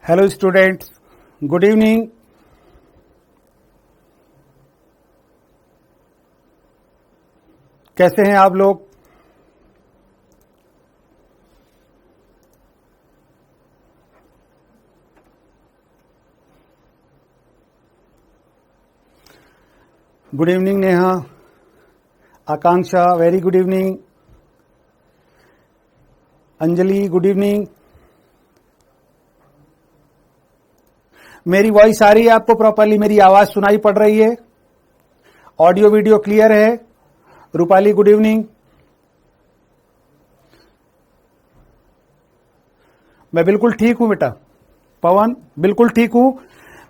Hello students, good evening. कैसे हैं आप लोग? Good evening Neha, Akanksha very good evening, Anjali good evening. मेरी वॉइस आ रही है आपको प्रॉपरली? मेरी आवाज सुनाई पड़ रही है? ऑडियो वीडियो क्लियर है? Rupali good evening. मैं बिल्कुल ठीक हूं बेटा। पवन बिल्कुल ठीक हूं।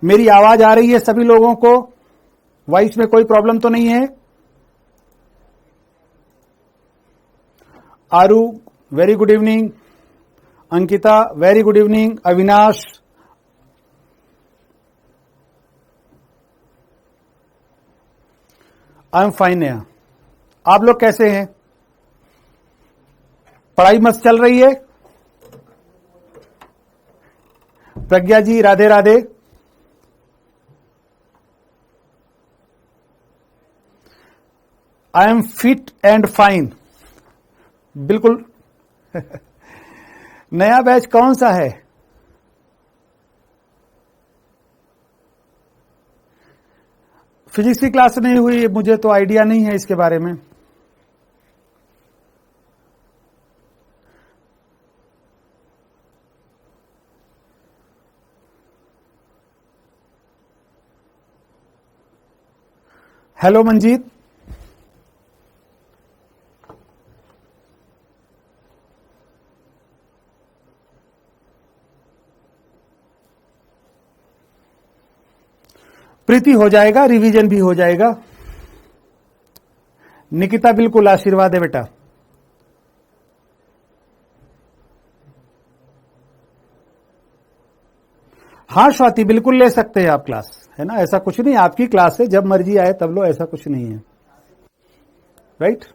मेरी आवाज आ रही है सभी लोगों को? वॉइस में कोई प्रॉब्लम तो नहीं है? Aru very good evening, Ankita very good evening, Avinash I am fine है। आप लोग कैसे हैं? पढ़ाई मस्त चल रही है? Pragya ji Radhe Radhe. I am fit and fine. बिल्कुल। नया बैच कौन सा है? फिजिक्स की क्लास नहीं हुई, मुझे तो आइडिया नहीं है इसके बारे में। हेलो मंजीत। प्रीति हो जाएगा, रिवीजन भी हो जाएगा। निकिता बिल्कुल आशीर्वाद है बेटा। हाँ स्वाति बिल्कुल ले सकते हैं आप क्लास, है ना? ऐसा कुछ नहीं, आपकी क्लास है, जब मर्जी आए तब लो, ऐसा कुछ नहीं है। राइट?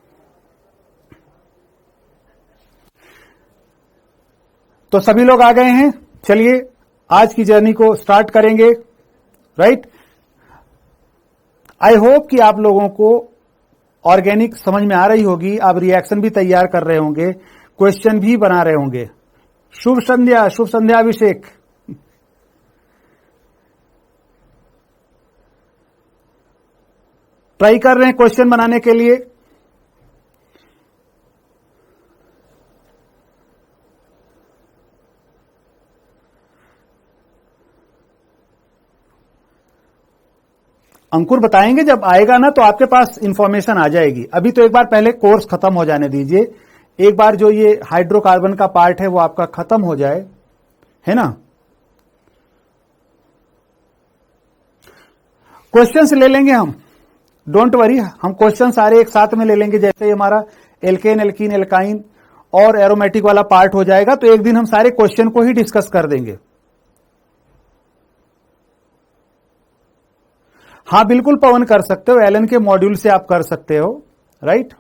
तो सभी लोग आ गए हैं, चलिए आज की जर्नी को स्टार्ट करेंगे। राइट? आई होप कि आप लोगों को ऑर्गेनिक समझ में आ रही होगी, आप रिएक्शन भी तैयार कर रहे होंगे, क्वेश्चन भी बना रहे होंगे। शुभ संध्या, शुभ संध्या अभिषेक। ट्राई कर रहे हैं क्वेश्चन बनाने के लिए। अंकुर बताएंगे जब आएगा ना, तो आपके पास इंफॉर्मेशन आ जाएगी। अभी तो एक बार पहले कोर्स खत्म हो जाने दीजिए। एक बार जो ये हाइड्रोकार्बन का पार्ट है वो आपका खत्म हो जाए, है ना? क्वेश्चंस ले लेंगे हम, डोंट वरी। हम क्वेश्चन सारे एक साथ में ले लेंगे। जैसे ही हमारा एल्केन, एल्कीन, एल्काइन और एरोमेटिक वाला पार्ट हो जाएगा, तो एक दिन हम सारे क्वेश्चन को ही डिस्कस कर देंगे। हाँ बिल्कुल पवन, कर सकते हो। एलन के मॉड्यूल से आप कर सकते हो। राइट?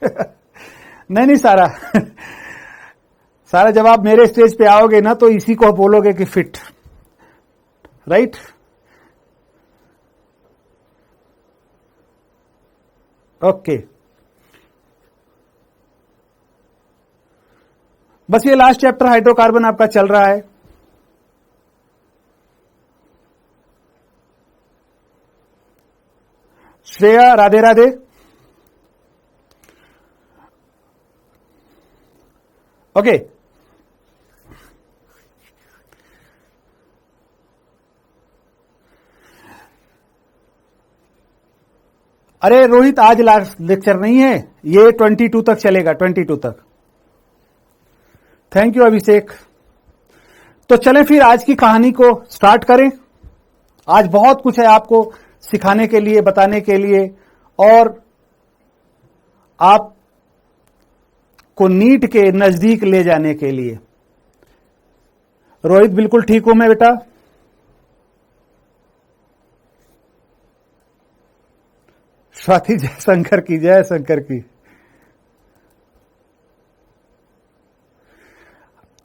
नहीं नहीं सारा सारा जब आप मेरे स्टेज पे आओगे ना, तो इसी को बोलोगे कि फिट। राइट? ओके, बस ये लास्ट चैप्टर हाइड्रोकार्बन आपका चल रहा है। श्रेया राधे राधे। ओके, अरे रोहित, आज लास्ट लेक्चर नहीं है, ये 22 तक चलेगा, 22 तक। थैंक यू अभिषेक। तो चलें फिर आज की कहानी को स्टार्ट करें। आज बहुत कुछ है आपको सिखाने के लिए, बताने के लिए, और आप को नीट के नजदीक ले जाने के लिए। रोहित बिल्कुल ठीक हूं मैं बेटा। स्वाति जय शंकर की, जय शंकर की।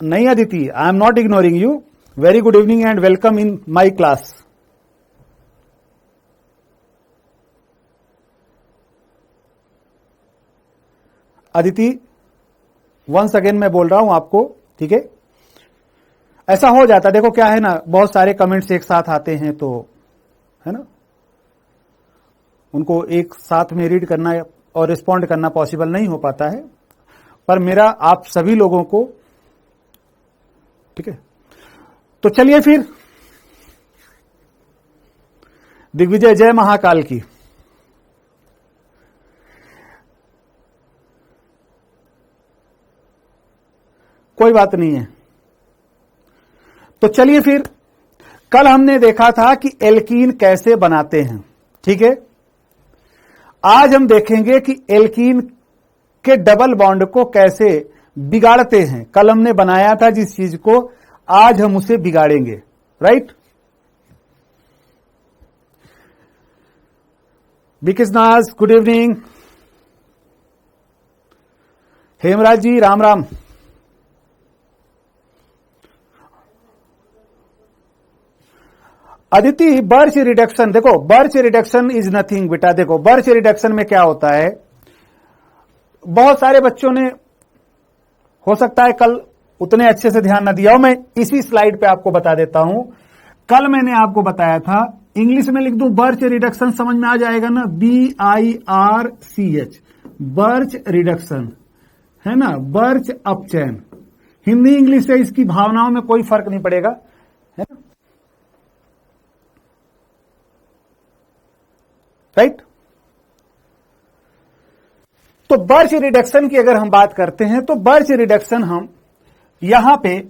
नहीं Aditi, I am not ignoring you. Very good evening and welcome in my class. Aditi, once again मैं बोल रहा हूं आपको, ठीक है? ऐसा हो जाता है, देखो क्या है ना, बहुत सारे कमेंट्स एक साथ आते हैं तो, है ना, उनको एक साथ में रीड करना और रिस्पॉन्ड करना पॉसिबल नहीं हो पाता है, पर मेरा आप सभी लोगों को, ठीक है? तो चलिए फिर, दिग्विजय, जय महाकाल की। कोई बात नहीं है। तो चलिए फिर, कल हमने देखा था कि एल्कीन कैसे बनाते हैं, ठीक है? आज हम देखेंगे कि एल्कीन के डबल बॉन्ड को कैसे बिगाड़ते हैं। कल हमने बनाया था जिस चीज को, आज हम उसे बिगाड़ेंगे, राइट? बिकिसनाज, good evening. Hemraj ji, Ram Ram. Aditi, Birch reduction, देखो बर्च रिडक्शन इज नथिंग बेटा। देखो बर्च रिडक्शन में क्या होता है, बहुत सारे बच्चों ने हो सकता है कल उतने अच्छे से ध्यान न दिया हो, मैं इसी स्लाइड पे आपको बता देता हूं। कल मैंने आपको बताया था, इंग्लिश में लिख दूं बर्च रिडक्शन, समझ में आ जाएगा ना, BIRCH, बर्च रिडक्शन, है ना, बर्च अपचयन। हिंदी इंग्लिश से इसकी भावनाओं में कोई फर्क नहीं पड़ेगा, है ना, राइट? तो बर्च रिडक्शन की अगर हम बात करते हैं तो बर्च रिडक्शन हम यहां पे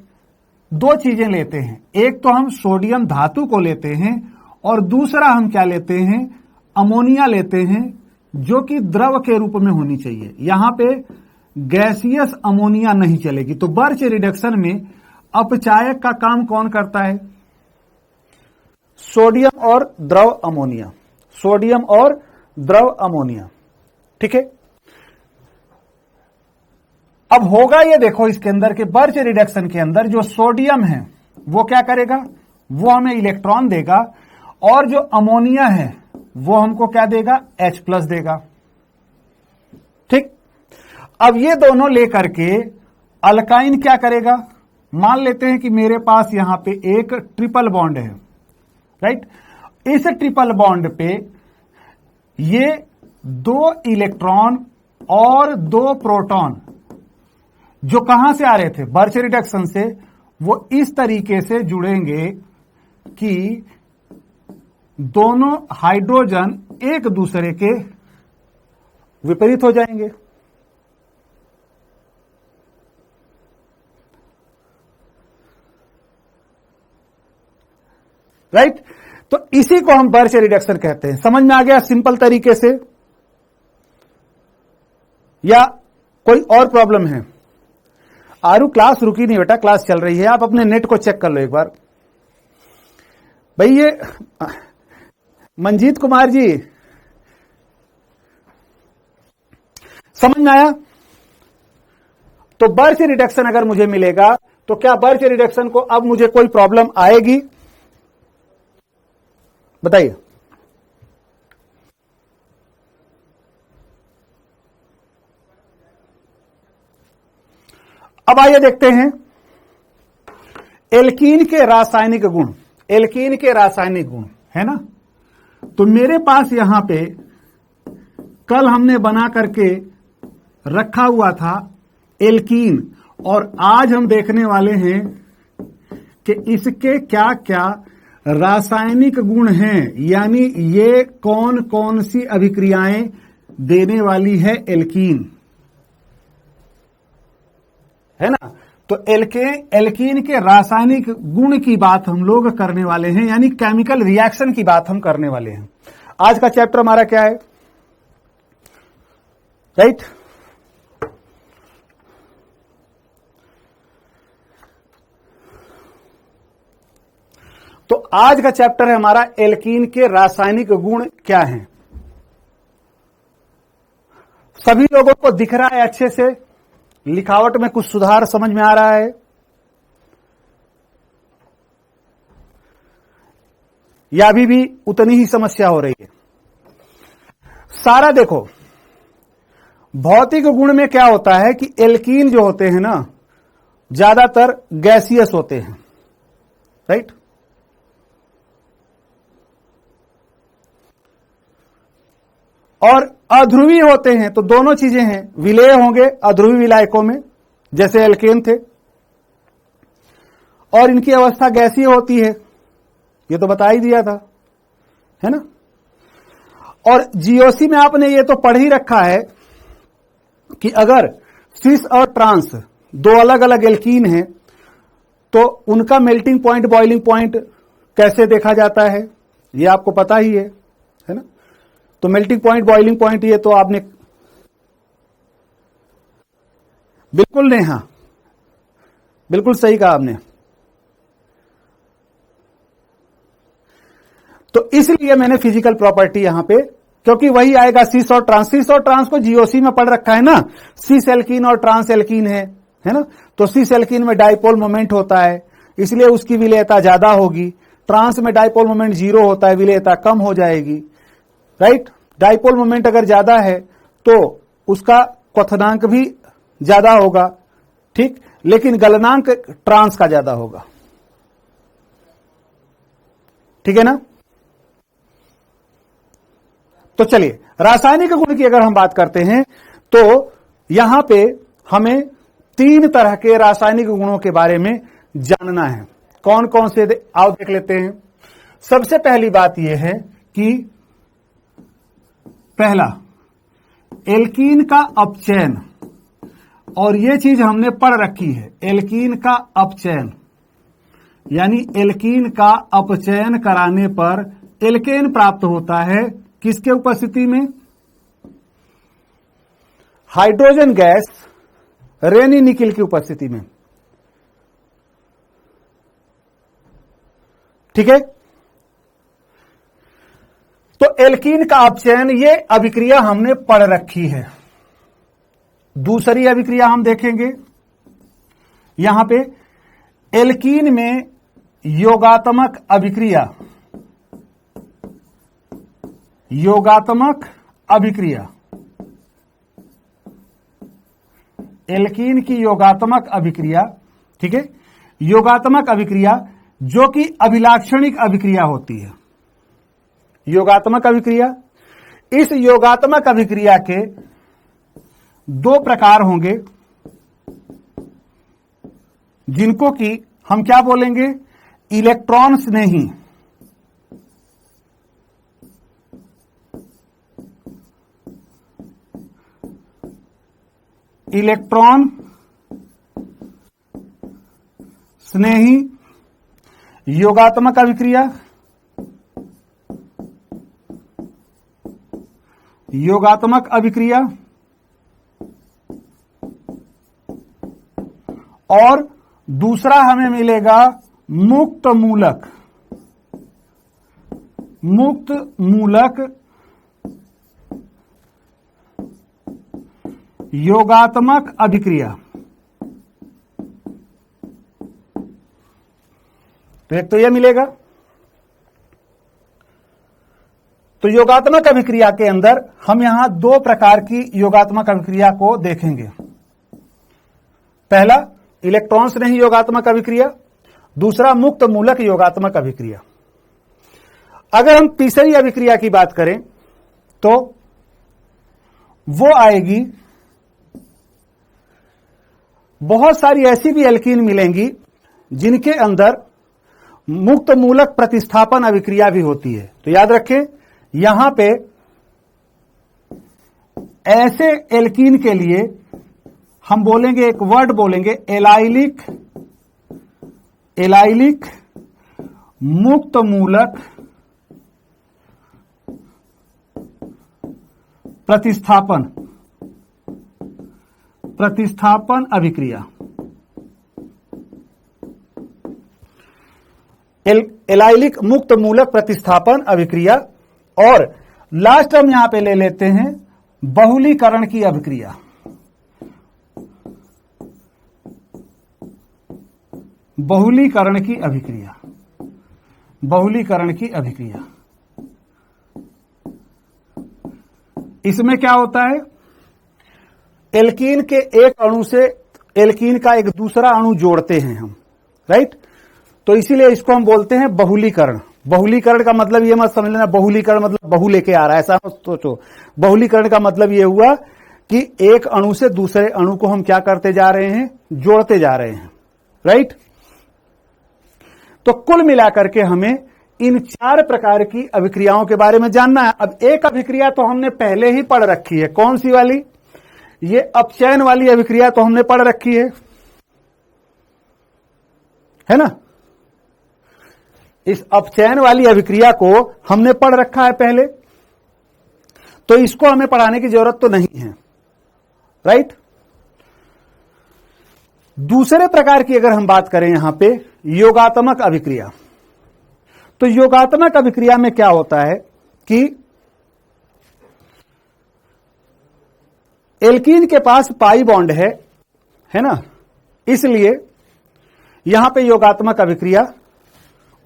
दो चीजें लेते हैं। एक तो हम सोडियम धातु को लेते हैं और दूसरा हम क्या लेते हैं, अमोनिया लेते हैं, जो कि द्रव के रूप में होनी चाहिए। यहां पे गैसियस अमोनिया नहीं चलेगी। तो बर्च रिडक्शन में अपचायक का काम कौन करता है, सोडियम और द्रव अमोनिया, सोडियम और द्रव अमोनिया, ठीक है? अब होगा ये, देखो इसके अंदर के बर्च रिडक्शन के अंदर जो सोडियम है वो क्या करेगा, वो हमें इलेक्ट्रॉन देगा, और जो अमोनिया है वो हमको क्या देगा, H+ देगा, ठीक? अब ये दोनों लेकर के अल्काइन क्या करेगा, मान लेते हैं कि मेरे पास यहां पे एक ट्रिपल बॉन्ड है, राइट? इस ट्रिपल बॉन्ड पे ये 2 इलेक्ट्रॉन और 2 प्रोटॉन जो कहां से आ रहे थे, बर्च रिडक्शन से, वो इस तरीके से जुड़ेंगे कि दोनों हाइड्रोजन एक दूसरे के विपरीत हो जाएंगे, राइट? तो इसी को हम बर्च रिडक्शन कहते हैं। समझ में आ गया सिंपल तरीके से, या कोई और प्रॉब्लम है? आरू, क्लास रुकी नहीं बेटा, क्लास चल रही है, आप अपने नेट को चेक कर लो एक बार। भाई ये मंजीत कुमार जी, समझ में आया? तो बर्च रिडक्शन अगर मुझे मिलेगा तो क्या बर्च रिडक्शन को अब मुझे कोई प्रॉब्लम आएगी, बताइए? अब आइए देखते हैं एल्कीन के रासायनिक गुण। एल्कीन के रासायनिक गुण, है ना? तो मेरे पास यहां पे कल हमने बना करके रखा हुआ था एल्कीन, और आज हम देखने वाले हैं कि इसके क्या क्या रासायनिक गुण हैं, यानी ये कौन कौन सी अभिक्रियाएं देने वाली है एल्कीन, है ना? तो एल्कीन के रासायनिक गुण की बात हम लोग करने वाले हैं, यानी केमिकल रिएक्शन की बात हम करने वाले हैं। आज का चैप्टर हमारा क्या है, राइट? तो आज का चैप्टर है हमारा एल्कीन के रासायनिक गुण क्या हैं। सभी लोगों को दिख रहा है अच्छे से, लिखावट में कुछ सुधार समझ में आ रहा है, या अभी भी उतनी ही समस्या हो रही है? सारा देखो, भौतिक गुण में क्या होता है कि एल्कीन जो होते हैं ना, ज्यादातर गैसियस होते हैं, राइट? और अध्रुवीय होते हैं, तो दोनों चीजें हैं, विलेय होंगे अध्रुवीय विलायकों में, जैसे एल्केन थे, और इनकी अवस्था गैसीय होती है, ये तो बता ही दिया था, है ना? और जीओसी में आपने ये तो पढ़ ही रखा है कि अगर सिस और ट्रांस दो अलग अलग एल्कीन हैं तो उनका मेल्टिंग पॉइंट, बॉइलिंग पॉइंट कैसे देखा जाता है, ये आपको पता ही है ना? तो मेल्टिंग पॉइंट, बॉइलिंग पॉइंट, ये तो आपने बिल्कुल नहीं, हाँ बिल्कुल सही कहा आपने। तो इसलिए मैंने फिजिकल प्रॉपर्टी यहां पे, क्योंकि वही आएगा सिस और ट्रांस। सिस और ट्रांस को जीओसी में पढ़ रखा है ना, सिस एल्कीन और ट्रांस एल्कीन है ना? तो सिस एल्कीन में डाइपोल मोमेंट होता है, इसलिए उसकी विलेयता ज्यादा होगी। ट्रांस में डाइपोल मोमेंट 0 होता है, विलेयता कम हो जाएगी, राइट? डाइपोल मोमेंट अगर ज्यादा है तो उसका क्वथनांक भी ज्यादा होगा, ठीक, लेकिन गलनांक ट्रांस का ज्यादा होगा, ठीक है ना? तो चलिए, रासायनिक गुण की अगर हम बात करते हैं तो यहां पे हमें 3 तरह के रासायनिक गुणों के बारे में जानना है। कौन कौन से आओ देख लेते हैं। सबसे पहली बात यह है कि पहला, एल्कीन का अपचयन, और यह चीज हमने पढ़ रखी है, एल्कीन का अपचयन, यानी एल्कीन का अपचयन कराने पर एल्केन प्राप्त होता है। किसके उपस्थिति में? हाइड्रोजन गैस रेनी निकिल की उपस्थिति में, ठीक है? तो एल्कीन का अपचयन, ये अभिक्रिया हमने पढ़ रखी है। दूसरी अभिक्रिया हम देखेंगे यहां पे, एल्कीन में योगात्मक अभिक्रिया, योगात्मक अभिक्रिया, एल्कीन की योगात्मक अभिक्रिया, ठीक है? योगात्मक अभिक्रिया जो कि अभिलाक्षणिक अभिक्रिया होती है, योगात्मक अभिक्रिया। इस योगात्मक अभिक्रिया के 2 प्रकार होंगे, जिनको कि हम क्या बोलेंगे? इलेक्ट्रॉन स्नेही, इलेक्ट्रॉन स्नेही योगात्मक अभिक्रिया, योगात्मक अभिक्रिया, और दूसरा हमें मिलेगा मुक्त मूलक, मुक्त मूलक योगात्मक अभिक्रिया। तो एक तो यह मिलेगा। तो योगात्मक अभिक्रिया के अंदर हम यहां 2 प्रकार की योगात्मक अभिक्रिया को देखेंगे। पहला इलेक्ट्रॉन से नहीं योगात्मक अभिक्रिया, दूसरा मुक्त मूलक योगात्मक अभिक्रिया। अगर हम तीसरी अभिक्रिया की बात करें तो वो आएगी, बहुत सारी ऐसी भी एल्कीन मिलेंगी जिनके अंदर मुक्त मूलक प्रतिस्थापन अभिक्रिया भी होती है। तो याद रखें, यहां पे ऐसे एल्कीन के लिए हम बोलेंगे, एक वर्ड बोलेंगे, एलाइलिक, एलाइलिक मुक्त मूलक प्रतिस्थापन, प्रतिस्थापन अभिक्रिया। एलाइलिक मुक्त मूलक प्रतिस्थापन अभिक्रिया। और लास्ट हम यहां पे ले लेते हैं बहुलीकरण की अभिक्रिया। बहुलीकरण की अभिक्रिया, बहुलीकरण की अभिक्रिया। इसमें क्या होता है, एल्कीन के एक अणु से एल्कीन का एक दूसरा अणु जोड़ते हैं हम, राइट। तो इसीलिए इसको हम बोलते हैं बहुलीकरण। बहुलीकरण का मतलब ये मत समझ लेना बहुलीकरण मतलब बहु लेके आ रहा है, ऐसा मत सोचो। बहुलीकरण का मतलब ये हुआ कि एक अणु से दूसरे अणु को हम क्या करते जा रहे हैं, जोड़ते जा रहे हैं, राइट। तो कुल मिलाकर के हमें इन 4 प्रकार की अभिक्रियाओं के बारे में जानना है। अब एक अभिक्रिया तो हमने पहले ही पढ़ रखी है, कौन सी वाली, ये अपचयन वाली अभिक्रिया तो हमने पढ़ रखी है ना। इस अपचयन वाली अभिक्रिया को हमने पढ़ रखा है पहले, तो इसको हमें पढ़ाने की जरूरत तो नहीं है, राइट। दूसरे प्रकार की अगर हम बात करें यहां पे योगात्मक अभिक्रिया, तो योगात्मक अभिक्रिया में क्या होता है कि एल्कीन के पास पाई बॉन्ड है ना, इसलिए यहां पे योगात्मक अभिक्रिया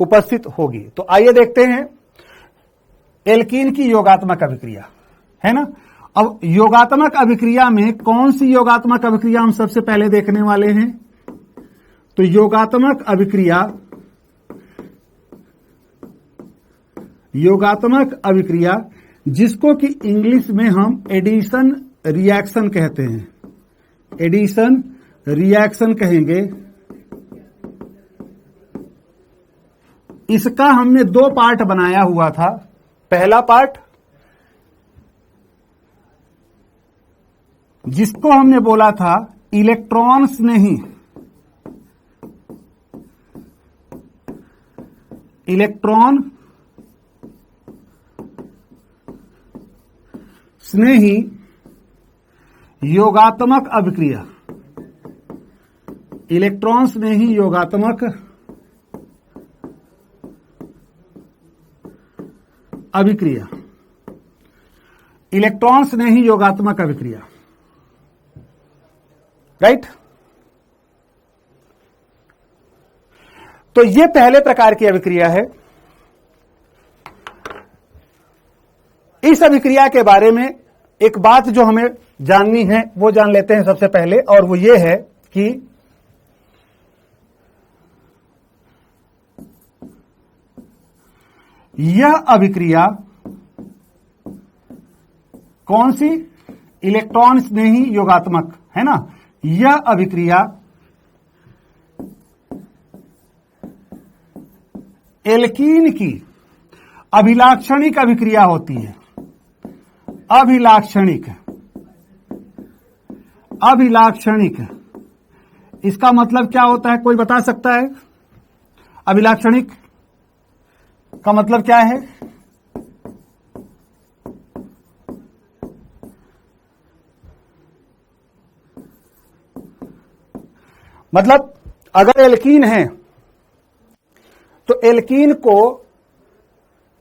उपस्थित होगी। तो आइए देखते हैं एल्कीन की योगात्मक अभिक्रिया, है ना। अब योगात्मक अभिक्रिया में कौन सी योगात्मक अभिक्रिया हम सबसे पहले देखने वाले हैं, तो योगात्मक अभिक्रिया जिसको कि इंग्लिश में हम एडिशन रिएक्शन कहते हैं, एडिशन रिएक्शन कहेंगे। इसका हमने 2 पार्ट बनाया हुआ था। पहला पार्ट जिसको हमने बोला था इलेक्ट्रॉन्स नहीं, इलेक्ट्रॉन स्नेही योगात्मक अभिक्रिया, इलेक्ट्रॉन स्नेही योगात्मक अभिक्रिया, इलेक्ट्रॉन स्नेही योगात्मक अभिक्रिया, राइट। तो ये पहले प्रकार की अभिक्रिया है। इस अभिक्रिया के बारे में एक बात जो हमें जाननी है वो जान लेते हैं सबसे पहले, और वो ये है कि यह अभिक्रिया कौन सी, इलेक्ट्रॉन स्नेही योगात्मक, है ना। यह अभिक्रिया एल्कीन की अभिलाक्षणिक अभिक्रिया होती है। अभिलाक्षणिक, अभिलाक्षणिक इसका मतलब क्या होता है, कोई बता सकता है? अभिलाक्षणिक का मतलब क्या है? मतलब अगर एल्कीन है तो एल्कीन को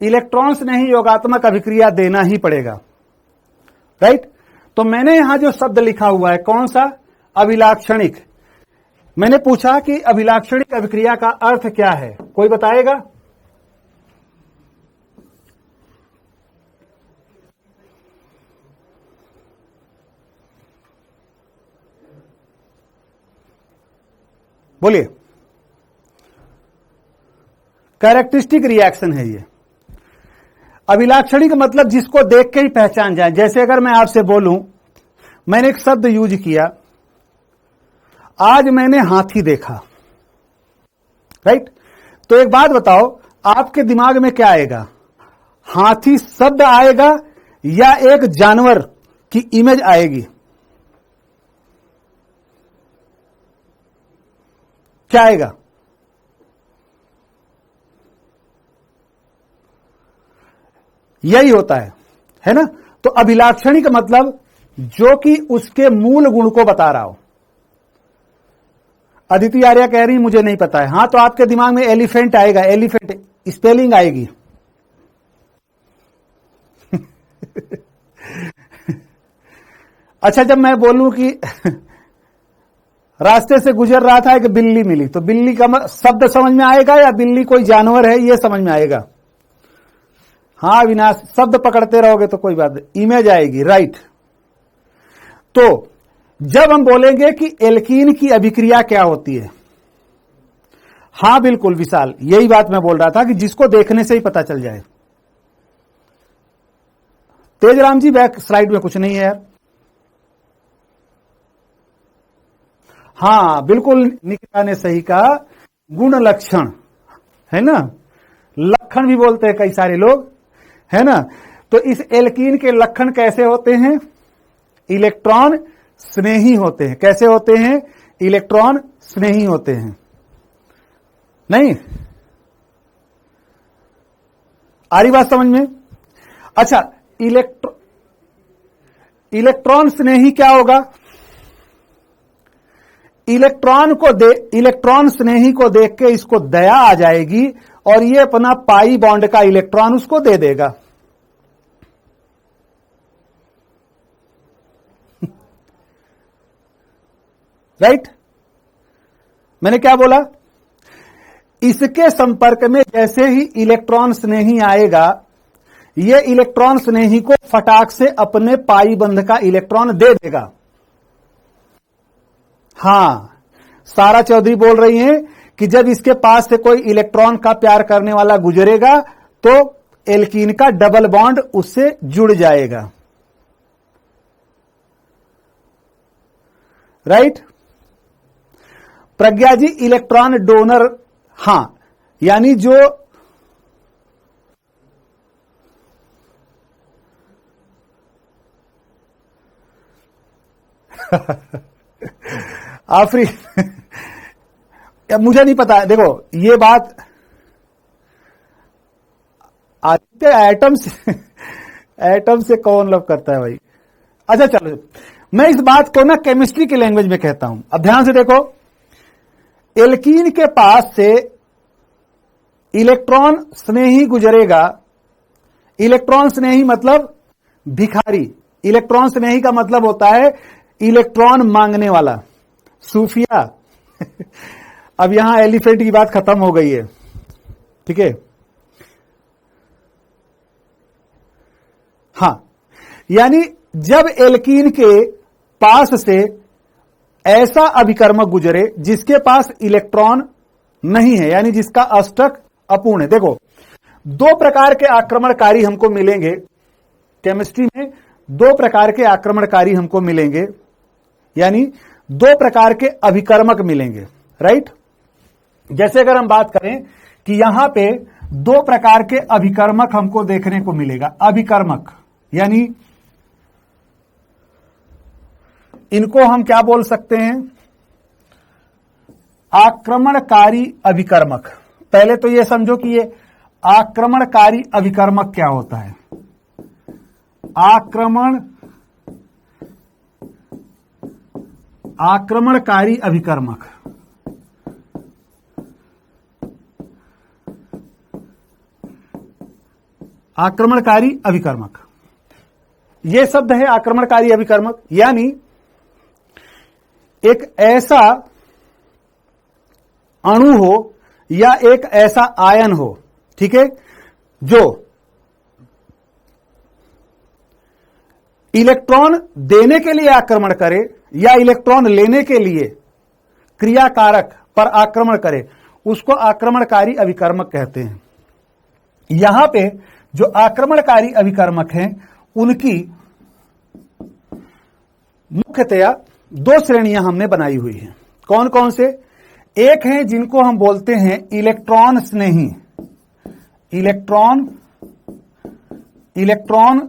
इलेक्ट्रॉन्स नहीं योगात्मक अभिक्रिया देना ही पड़ेगा, राइट। तो मैंने यहां जो शब्द लिखा हुआ है कौन सा, अभिलाक्षणिक। मैंने पूछा कि अभिलाक्षणिक अभिक्रिया का अर्थ क्या है, कोई बताएगा? बोलिए। कैरेक्टरिस्टिक रिएक्शन है ये। अभिलाक्षणिक मतलब जिसको देख के ही पहचान जाए। जैसे अगर मैं आपसे बोलूं, मैंने एक शब्द यूज किया, आज मैंने हाथी देखा, राइट। तो एक बात बताओ, आपके दिमाग में क्या आएगा, हाथी शब्द आएगा या एक जानवर की इमेज आएगी? क्या आएगा? यही होता है ना। तो अभिलाक्षणिक मतलब जो कि उसके मूल गुण को बता रहा हो। अदिति आर्या कह रही मुझे नहीं पता है। हां, तो आपके दिमाग में एलिफेंट आएगा, एलिफेंट स्पेलिंग आएगी। अच्छा, जब मैं बोलूं कि रास्ते से गुजर रहा था, एक बिल्ली मिली, तो बिल्ली का शब्द समझ में आएगा या बिल्ली कोई जानवर है ये समझ में आएगा? हाँ विनाश, शब्द पकड़ते रहोगे तो कोई बात नहीं, इमेज आएगी, राइट। तो जब हम बोलेंगे कि एल्कीन की अभिक्रिया क्या होती है, हाँ बिल्कुल विशाल, यही बात मैं बोल रहा था कि जिसको देखने से ही पता चल जाए। तेजराम जी बैक स्लाइड में कुछ नहीं है यार। हाँ बिल्कुल, निकिता ने सही कहा, गुण लक्षण है ना, लक्षण भी बोलते हैं कई सारे लोग, है ना। तो इस एल्कीन के लक्षण कैसे होते हैं? इलेक्ट्रॉन स्नेही होते हैं। कैसे होते हैं? इलेक्ट्रॉन स्नेही होते हैं। नहीं आ रही बात समझ में? अच्छा, इलेक्ट्रॉन स्नेही क्या होगा? इलेक्ट्रॉन स्नेही को देख के इसको दया आ जाएगी और ये अपना पाई बॉन्ड का इलेक्ट्रॉन उसको दे देगा। राइट? मैंने क्या बोला? इसके संपर्क में जैसे ही इलेक्ट्रॉन स्नेही आएगा, ये इलेक्ट्रॉन स्नेही को फटाक से अपने पाई बंध का इलेक्ट्रॉन दे देगा। हां, सारा चौधरी बोल रही हैं कि जब इसके पास से कोई इलेक्ट्रॉन का प्यार करने वाला गुजरेगा तो एल्कीन का डबल बॉन्ड उससे जुड़ जाएगा। राइट? प्रज्ञा जी, इलेक्ट्रॉन डोनर, हां, यानी जो आफरी मुझे नहीं पता, देखो ये बात आदित्य एटम से कौन लव करता है भाई? अच्छा चलो, मैं इस बात को ना केमिस्ट्री की लैंग्वेज में कहता हूं। अब ध्यान से देखो, एल्कीन के पास से इलेक्ट्रॉन स्नेही गुजरेगा। इलेक्ट्रॉन स्नेही मतलब भिखारी। इलेक्ट्रॉन स्नेही का मतलब होता है इलेक्ट्रॉन मांगने वाला, सूफिया। अब यहां एलिफेंट की बात खत्म हो गई है, ठीक है? हां, यानी जब एल्कीन के पास से ऐसा अभिकर्मक गुजरे जिसके पास इलेक्ट्रॉन नहीं है, यानी जिसका अष्टक अपूर्ण है। देखो, दो प्रकार के आक्रमणकारी हमको मिलेंगे केमिस्ट्री में, दो प्रकार के आक्रमणकारी हमको मिलेंगे, यानी दो प्रकार के अभिकर्मक मिलेंगे। राइट? जैसे अगर हम बात करें कि यहां पे दो प्रकार के अभिकर्मक हमको देखने को मिलेगा। अभिकर्मक यानी इनको हम क्या बोल सकते हैं? आक्रमणकारी अभिकर्मक। पहले तो ये समझो कि ये आक्रमणकारी अभिकर्मक क्या होता है। आक्रमणकारी अभिकर्मक, आक्रमणकारी अभिकर्मक, ये शब्द है आक्रमणकारी अभिकर्मक। यानी एक ऐसा अणु हो या एक ऐसा आयन हो, ठीक है, जो इलेक्ट्रॉन देने के लिए आक्रमण करे या इलेक्ट्रॉन लेने के लिए क्रियाकारक पर आक्रमण करे, उसको आक्रमणकारी अभिकर्मक कहते हैं। यहां पे जो आक्रमणकारी अभिकर्मक हैं उनकी मुख्यतया दो श्रेणियां हमने बनाई हुई हैं। कौन कौन से? एक है जिनको हम बोलते हैं इलेक्ट्रॉन स्नेही, इलेक्ट्रॉन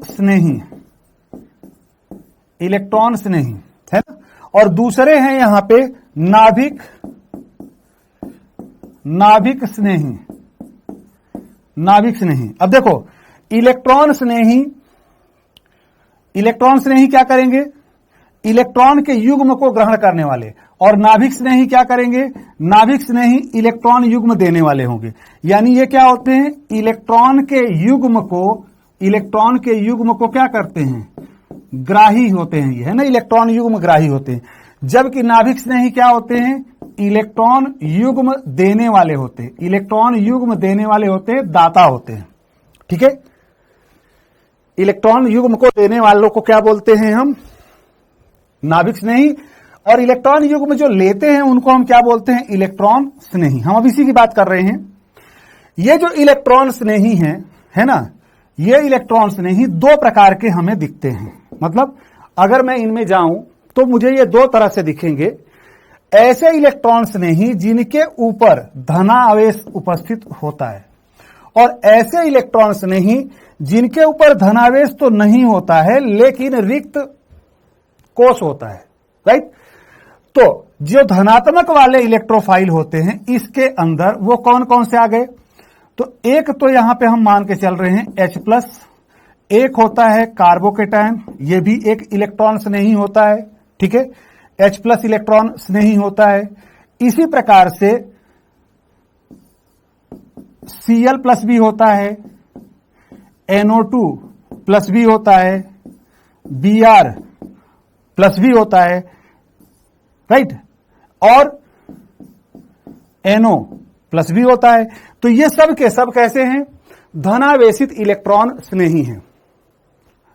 स्नेही, इलेक्ट्रॉन स्नेही, है ना। और दूसरे हैं यहां पे नाभिक स्नेही, नाभिक स्नेही। अब देखो, इलेक्ट्रॉन स्नेही क्या करेंगे? इलेक्ट्रॉन के युग्म को ग्रहण करने वाले। और नाभिक स्नेही क्या करेंगे? नाभिक स्नेही इलेक्ट्रॉन युग्म देने वाले होंगे। यानी ये क्या होते हैं? इलेक्ट्रॉन के युग्म को क्या करते हैं? ग्राही होते हैं, ये है ना, इलेक्ट्रॉन युग्म ग्राही होते हैं। जबकि नाभिक स्नेही क्या होते हैं? इलेक्ट्रॉन युग्म देने वाले होते हैं, इलेक्ट्रॉन युग्म देने वाले होते हैं, दाता होते हैं। ठीक है, इलेक्ट्रॉन युग्म को देने वालों को क्या बोलते हैं हम? नाभिक स्नेही। और इलेक्ट्रॉन युग्म जो लेते हैं उनको हम क्या बोलते हैं? इलेक्ट्रॉन स्नेही। हम अब इसी की बात कर रहे हैं। ये जो इलेक्ट्रॉन स्नेही है ना, ये इलेक्ट्रॉन स्नेही दो प्रकार के हमें दिखते हैं। मतलब अगर मैं इनमें जाऊं तो मुझे ये दो तरह से दिखेंगे। ऐसे इलेक्ट्रॉन स्नेही जिनके ऊपर धनावेश उपस्थित होता है, और ऐसे इलेक्ट्रॉन स्नेही जिनके ऊपर धनावेश तो नहीं होता है लेकिन रिक्त कोश होता है। राइट? तो जो धनात्मक वाले इलेक्ट्रोफाइल होते हैं इसके अंदर वो कौन कौन से आ गए? तो एक तो यहां पे हम मान के चल रहे हैं H+, एक होता है कार्बोकेटायन, ये भी एक इलेक्ट्रॉन स्नेही होता है। ठीक है, H+ इलेक्ट्रॉन स्नेही होता है। इसी प्रकार से Cl+ भी होता है, NO2+ भी होता है, Br+ भी होता है। राइट? और NO+ भी होता है। तो ये सब के सब कैसे हैं? धनावेशित इलेक्ट्रॉन स्नेही हैं,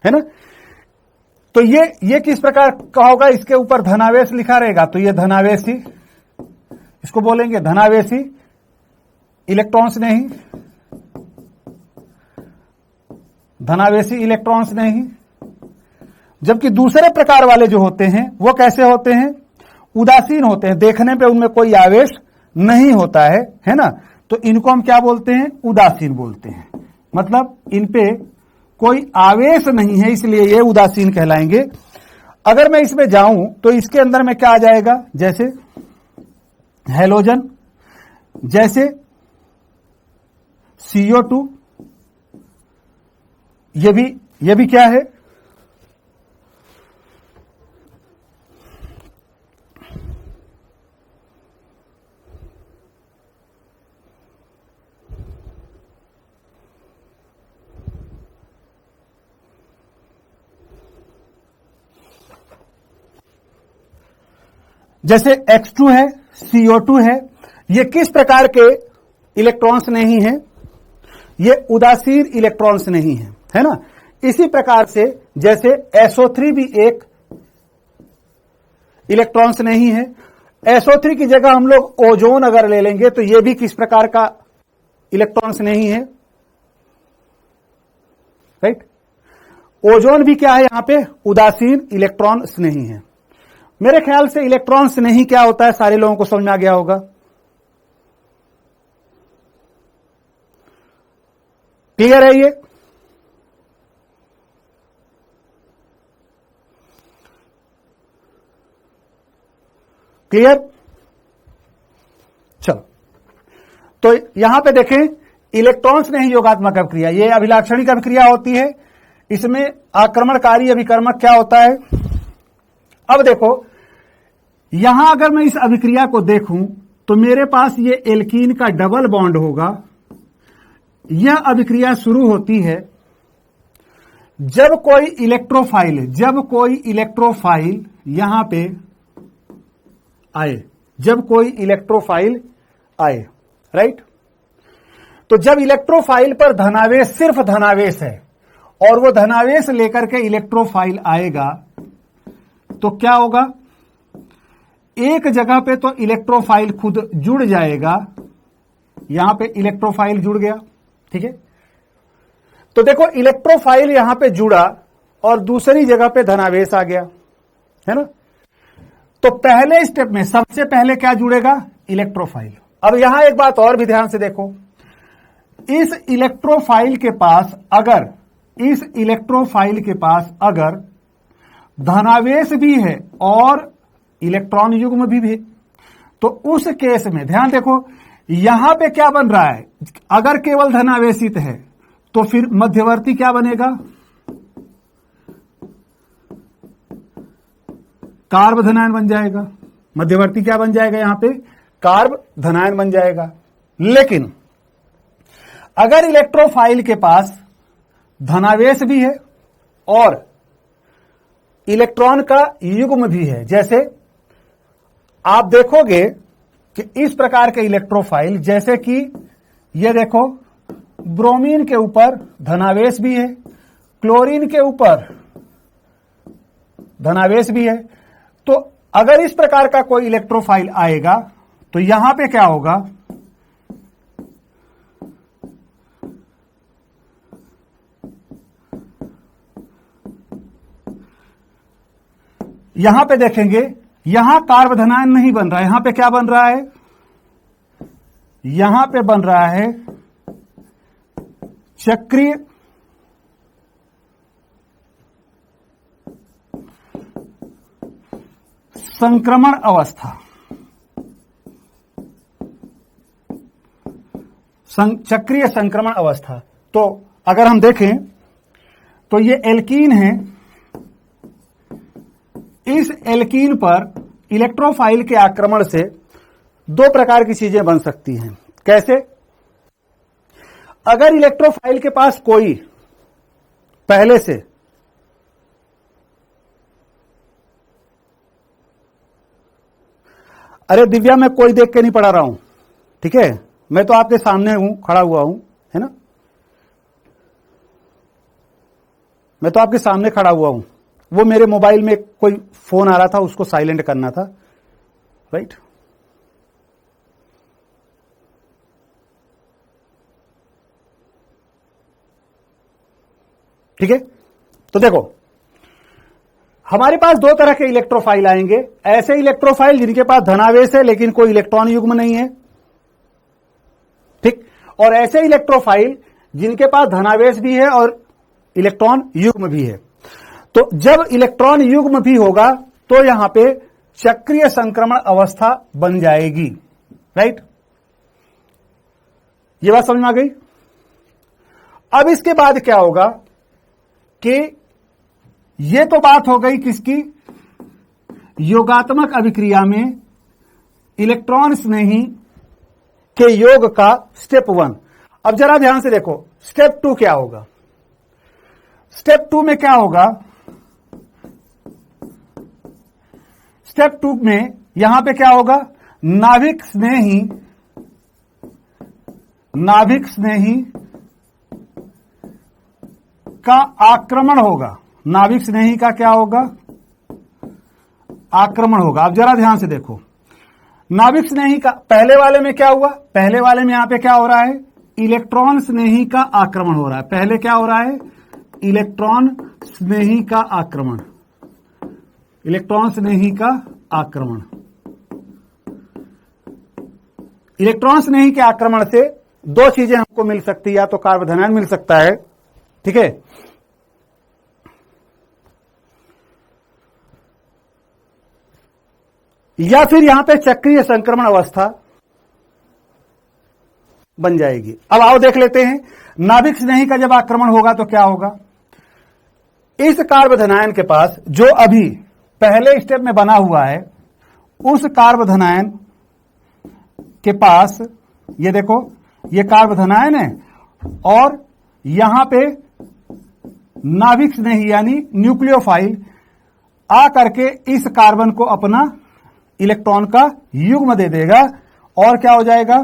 है ना? तो ये किस प्रकार का होगा? इसके ऊपर धनावेश लिखा रहेगा तो ये धनावेशी, इसको बोलेंगे धनावेशी इलेक्ट्रॉन स्नेही, धनावेशी इलेक्ट्रॉन स्नेही। जबकि दूसरे प्रकार वाले जो होते हैं वो कैसे होते हैं? उदासीन होते हैं, देखने पे उनमें कोई आवेश नहीं होता है ना? तो इनको हम क्या बोलते हैं? उदासीन बोलते हैं। मतलब इन पे कोई आवेश नहीं है, इसलिए ये उदासीन कहलाएंगे। अगर मैं इसमें जाऊं तो इसके अंदर में क्या आ जाएगा? जैसे हैलोजन, जैसे CO2, ये भी क्या है? जैसे X2 है, CO2 है। ये किस प्रकार के इलेक्ट्रॉन्स नहीं है? ये उदासीन इलेक्ट्रॉन्स नहीं है ना? इसी प्रकार से जैसे SO3 भी एक इलेक्ट्रॉन्स नहीं है। SO3 की जगह हम लोग ओजोन अगर ले लेंगे तो ये भी किस प्रकार का इलेक्ट्रॉन्स नहीं है? राइट? ओजोन भी क्या है? यहां पे उदासीन इलेक्ट्रॉन्स नहीं है। मेरे ख्याल से इलेक्ट्रॉन्स नहीं क्या होता है सारे लोगों को समझ में आ गया होगा। क्लियर है ये? क्लियर? चलो, तो यहां पे देखें इलेक्ट्रॉन्स नहीं योगात्मक अभिक्रिया, ये अभिलाक्षणिक अभिक्रिया होती है। इसमें आक्रमणकारी अभिकर्मक क्या होता है? अब देखो यहां अगर मैं इस अभिक्रिया को देखूं तो मेरे पास ये एल्कीन का डबल बॉन्ड होगा। यह अभिक्रिया शुरू होती है जब कोई इलेक्ट्रोफाइल यहां पे आए, जब कोई इलेक्ट्रोफाइल आए। राइट? तो जब इलेक्ट्रोफाइल पर धनावेश, सिर्फ धनावेश है और वो धनावेश लेकर के इलेक्ट्रोफाइल आएगा तो क्या होगा? एक जगह पे तो इलेक्ट्रोफाइल खुद जुड़ जाएगा, यहां पे इलेक्ट्रोफाइल जुड़ गया। ठीक है? तो देखो इलेक्ट्रोफाइल यहां पे जुड़ा और दूसरी जगह पे धनावेश आ गया, है ना? तो पहले स्टेप में सबसे पहले क्या जुड़ेगा? इलेक्ट्रोफाइल। अब यहां एक बात और भी ध्यान से देखो, इस इलेक्ट्रोफाइल के पास अगर धनावेश भी है और इलेक्ट्रॉन युग्म भी है तो उस केस में ध्यान देखो यहां पे क्या बन रहा है? अगर केवल धनावेशित है तो फिर मध्यवर्ती क्या बनेगा? कार्ब धनायन बन जाएगा। मध्यवर्ती क्या बन जाएगा? यहां पे कार्ब धनायन बन जाएगा। लेकिन अगर इलेक्ट्रोफाइल के पास धनावेश भी है और इलेक्ट्रॉन का युग्म भी है, जैसे आप देखोगे कि इस प्रकार के इलेक्ट्रोफाइल, जैसे कि ये देखो, ब्रोमीन के ऊपर धनावेश भी है, क्लोरीन के ऊपर धनावेश भी है। तो अगर इस प्रकार का कोई इलेक्ट्रोफाइल आएगा तो यहां पे क्या होगा, यहां पे देखेंगे, यहां कार्बोधनायन नहीं बन रहा है, यहां पे क्या बन रहा है, यहां पे बन रहा है चक्रीय संक्रमण अवस्था। चक्रीय संक्रमण अवस्था। तो अगर हम देखें तो ये एल्कीन है, इस एल्कीन पर इलेक्ट्रोफाइल के आक्रमण से दो प्रकार की चीजें बन सकती हैं। कैसे? अगर इलेक्ट्रोफाइल के पास कोई पहले से अरे दिव्या, मैं कोई देख के नहीं पढ़ा रहा हूं, ठीक है, मैं तो आपके सामने हूं, खड़ा हुआ हूं, है ना, मैं तो आपके सामने खड़ा हुआ हूं। वो मेरे मोबाइल में कोई फोन आ रहा था, उसको साइलेंट करना था, राइट। ठीक है, तो देखो, हमारे पास दो तरह के इलेक्ट्रोफाइल आएंगे। ऐसे इलेक्ट्रोफाइल जिनके पास धनावेश है लेकिन कोई इलेक्ट्रॉन युग्म नहीं है, ठीक, और ऐसे इलेक्ट्रोफाइल जिनके पास धनावेश भी है और इलेक्ट्रॉन युग्म भी है। तो जब इलेक्ट्रॉन युग्म भी होगा तो यहां पे चक्रीय संक्रमण अवस्था बन जाएगी, राइट। ये बात समझ में आ गई। अब इसके बाद क्या होगा कि ये तो बात हो गई किसकी, योगात्मक अभिक्रिया में इलेक्ट्रॉन स्नेही के योग का स्टेप 1। अब जरा ध्यान से देखो, स्टेप 2 क्या होगा। स्टेप 2 में क्या होगा, स्टेप 2 में यहां पे क्या होगा, नाभिक स्नेही का आक्रमण होगा। नाभिक स्नेही का क्या होगा, आक्रमण होगा। अब जरा ध्यान से देखो, नाभिक स्नेही का पहले वाले में क्या हुआ, पहले वाले में यहां पे क्या हो रहा है, इलेक्ट्रॉन स्नेही का आक्रमण हो रहा है। पहले क्या हो रहा है, इलेक्ट्रॉन स्नेही का आक्रमण, इलेक्ट्रॉन स्नेही का आक्रमण। इलेक्ट्रॉन स्नेही के आक्रमण से दो चीजें हमको मिल सकती है, या तो कार्बोधनायन मिल सकता है, ठीक है, या फिर यहां पे चक्रीय संक्रमण अवस्था बन जाएगी। अब आओ देख लेते हैं, नाभिक स्नेही का जब आक्रमण होगा तो क्या होगा। इस कार्बोधनायन के पास जो अभी पहले स्टेप में बना हुआ है, उस कार्बोधनायन के पास ये देखो, ये कार्बोधनायन है और यहां पे नाभिक स्नेही यानी न्यूक्लियोफाइल आ करके इस कार्बन को अपना इलेक्ट्रॉन का युग्म दे देगा और क्या हो जाएगा,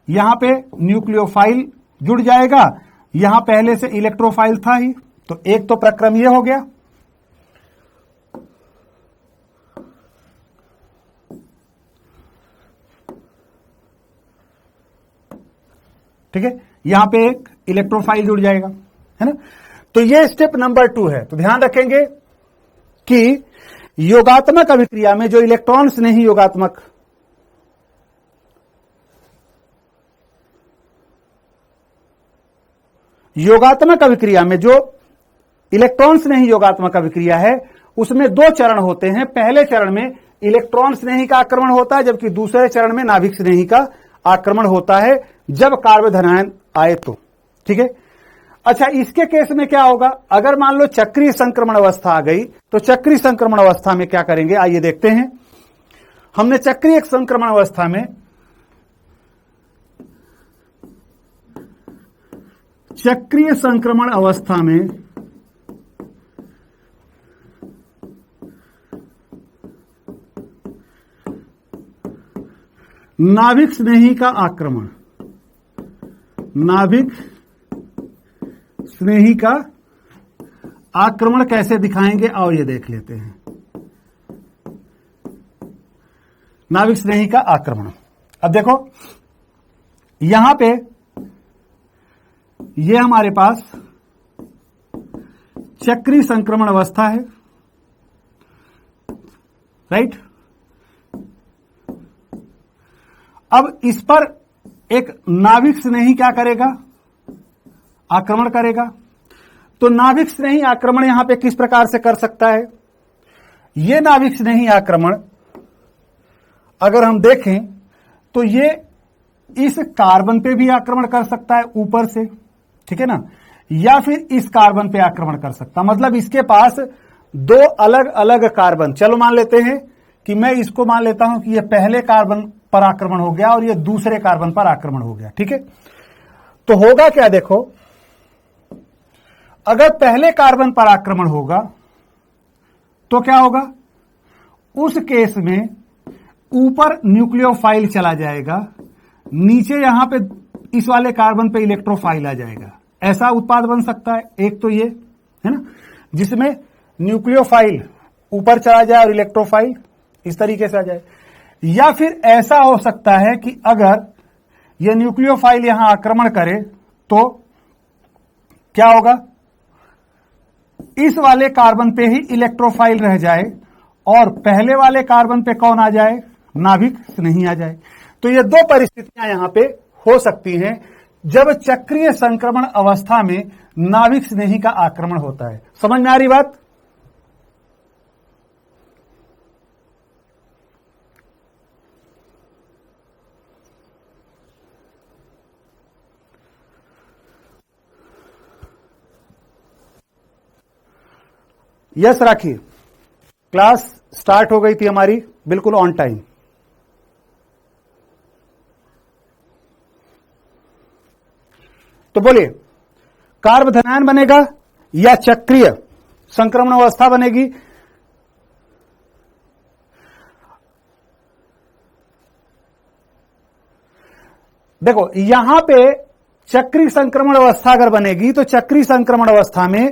यहां पे न्यूक्लियोफाइल जुड़ जाएगा, यहां पहले से इलेक्ट्रोफाइल था ही, तो एक तो प्रक्रम ये हो गया। ठीक है, यहां पे एक इलेक्ट्रोफाइल जुड़ जाएगा, है ना। तो ये स्टेप नंबर 2 है। तो ध्यान रखेंगे कि योगात्मक अभिक्रिया में जो इलेक्ट्रॉन स्नेही योगात्मक अभिक्रिया में जो इलेक्ट्रॉन स्नेही योगात्मक अभिक्रिया है, उसमें दो चरण होते हैं। पहले चरण में इलेक्ट्रॉन स्नेही का आक्रमण होता है, जबकि दूसरे चरण में नाभिक स्नेही का आक्रमण होता है जब कार्बोधनायन आए तो, ठीक है। अच्छा, इसके केस में क्या होगा, अगर मान लो चक्रीय संक्रमण अवस्था आ गई, तो चक्रीय संक्रमण अवस्था में क्या करेंगे, आइए देखते हैं। हमने चक्रीय संक्रमण अवस्था में नाभिक स्नेही का आक्रमण, नाभिक स्नेही का आक्रमण कैसे दिखाएंगे, आओ ये देख लेते हैं। नाभिक स्नेही का आक्रमण, अब देखो यहां पे ये हमारे पास चक्रीय संक्रमण अवस्था है, राइट। अब इस पर एक नाभिक स्नेही क्या करेगा, आक्रमण करेगा। तो नाभिक स्नेही आक्रमण यहां पे किस प्रकार से कर सकता है, ये नाभिक स्नेही आक्रमण अगर हम देखें तो ये इस कार्बन पे भी आक्रमण कर सकता है ऊपर से, ठीक है ना, या फिर इस कार्बन पे आक्रमण कर सकता, मतलब इसके पास दो अलग अलग कार्बन, चलो मान लेते हैं कि मैं इसको मान लेता हूं कि ये पहले कार्बन पर आक्रमण हो गया और ये दूसरे कार्बन पर आक्रमण हो गया, ठीक है। तो होगा क्या, देखो अगर पहले कार्बन पर आक्रमण होगा तो क्या होगा, उस केस में ऊपर न्यूक्लियोफाइल चला जाएगा, नीचे यहां पे इस वाले कार्बन पे इलेक्ट्रोफाइल आ जाएगा, ऐसा उत्पाद बन सकता है। एक तो ये है ना, जिसमें न्यूक्लियोफाइल ऊपर चला जाए और इलेक्ट्रोफाइल इस तरीके से आ जाए, या फिर ऐसा हो सकता है कि अगर यह न्यूक्लियोफाइल यहां आक्रमण करे तो क्या होगा, इस वाले कार्बन पे ही इलेक्ट्रोफाइल रह जाए और पहले वाले कार्बन पे कौन आ जाए, नाभिक स्नेही आ जाए। तो ये दो परिस्थितियां यहां पे हो सकती हैं जब चक्रीय संक्रमण अवस्था में नाभिक स्नेही का आक्रमण होता है। समझ में आ रही बात? यस राखी, क्लास स्टार्ट हो गई थी हमारी बिल्कुल ऑन टाइम। तो बोलिए कार्बधनायन बनेगा या चक्रीय संक्रमण अवस्था बनेगी? देखो यहां पे चक्रीय संक्रमण अवस्था अगर बनेगी तो चक्रीय संक्रमण अवस्था में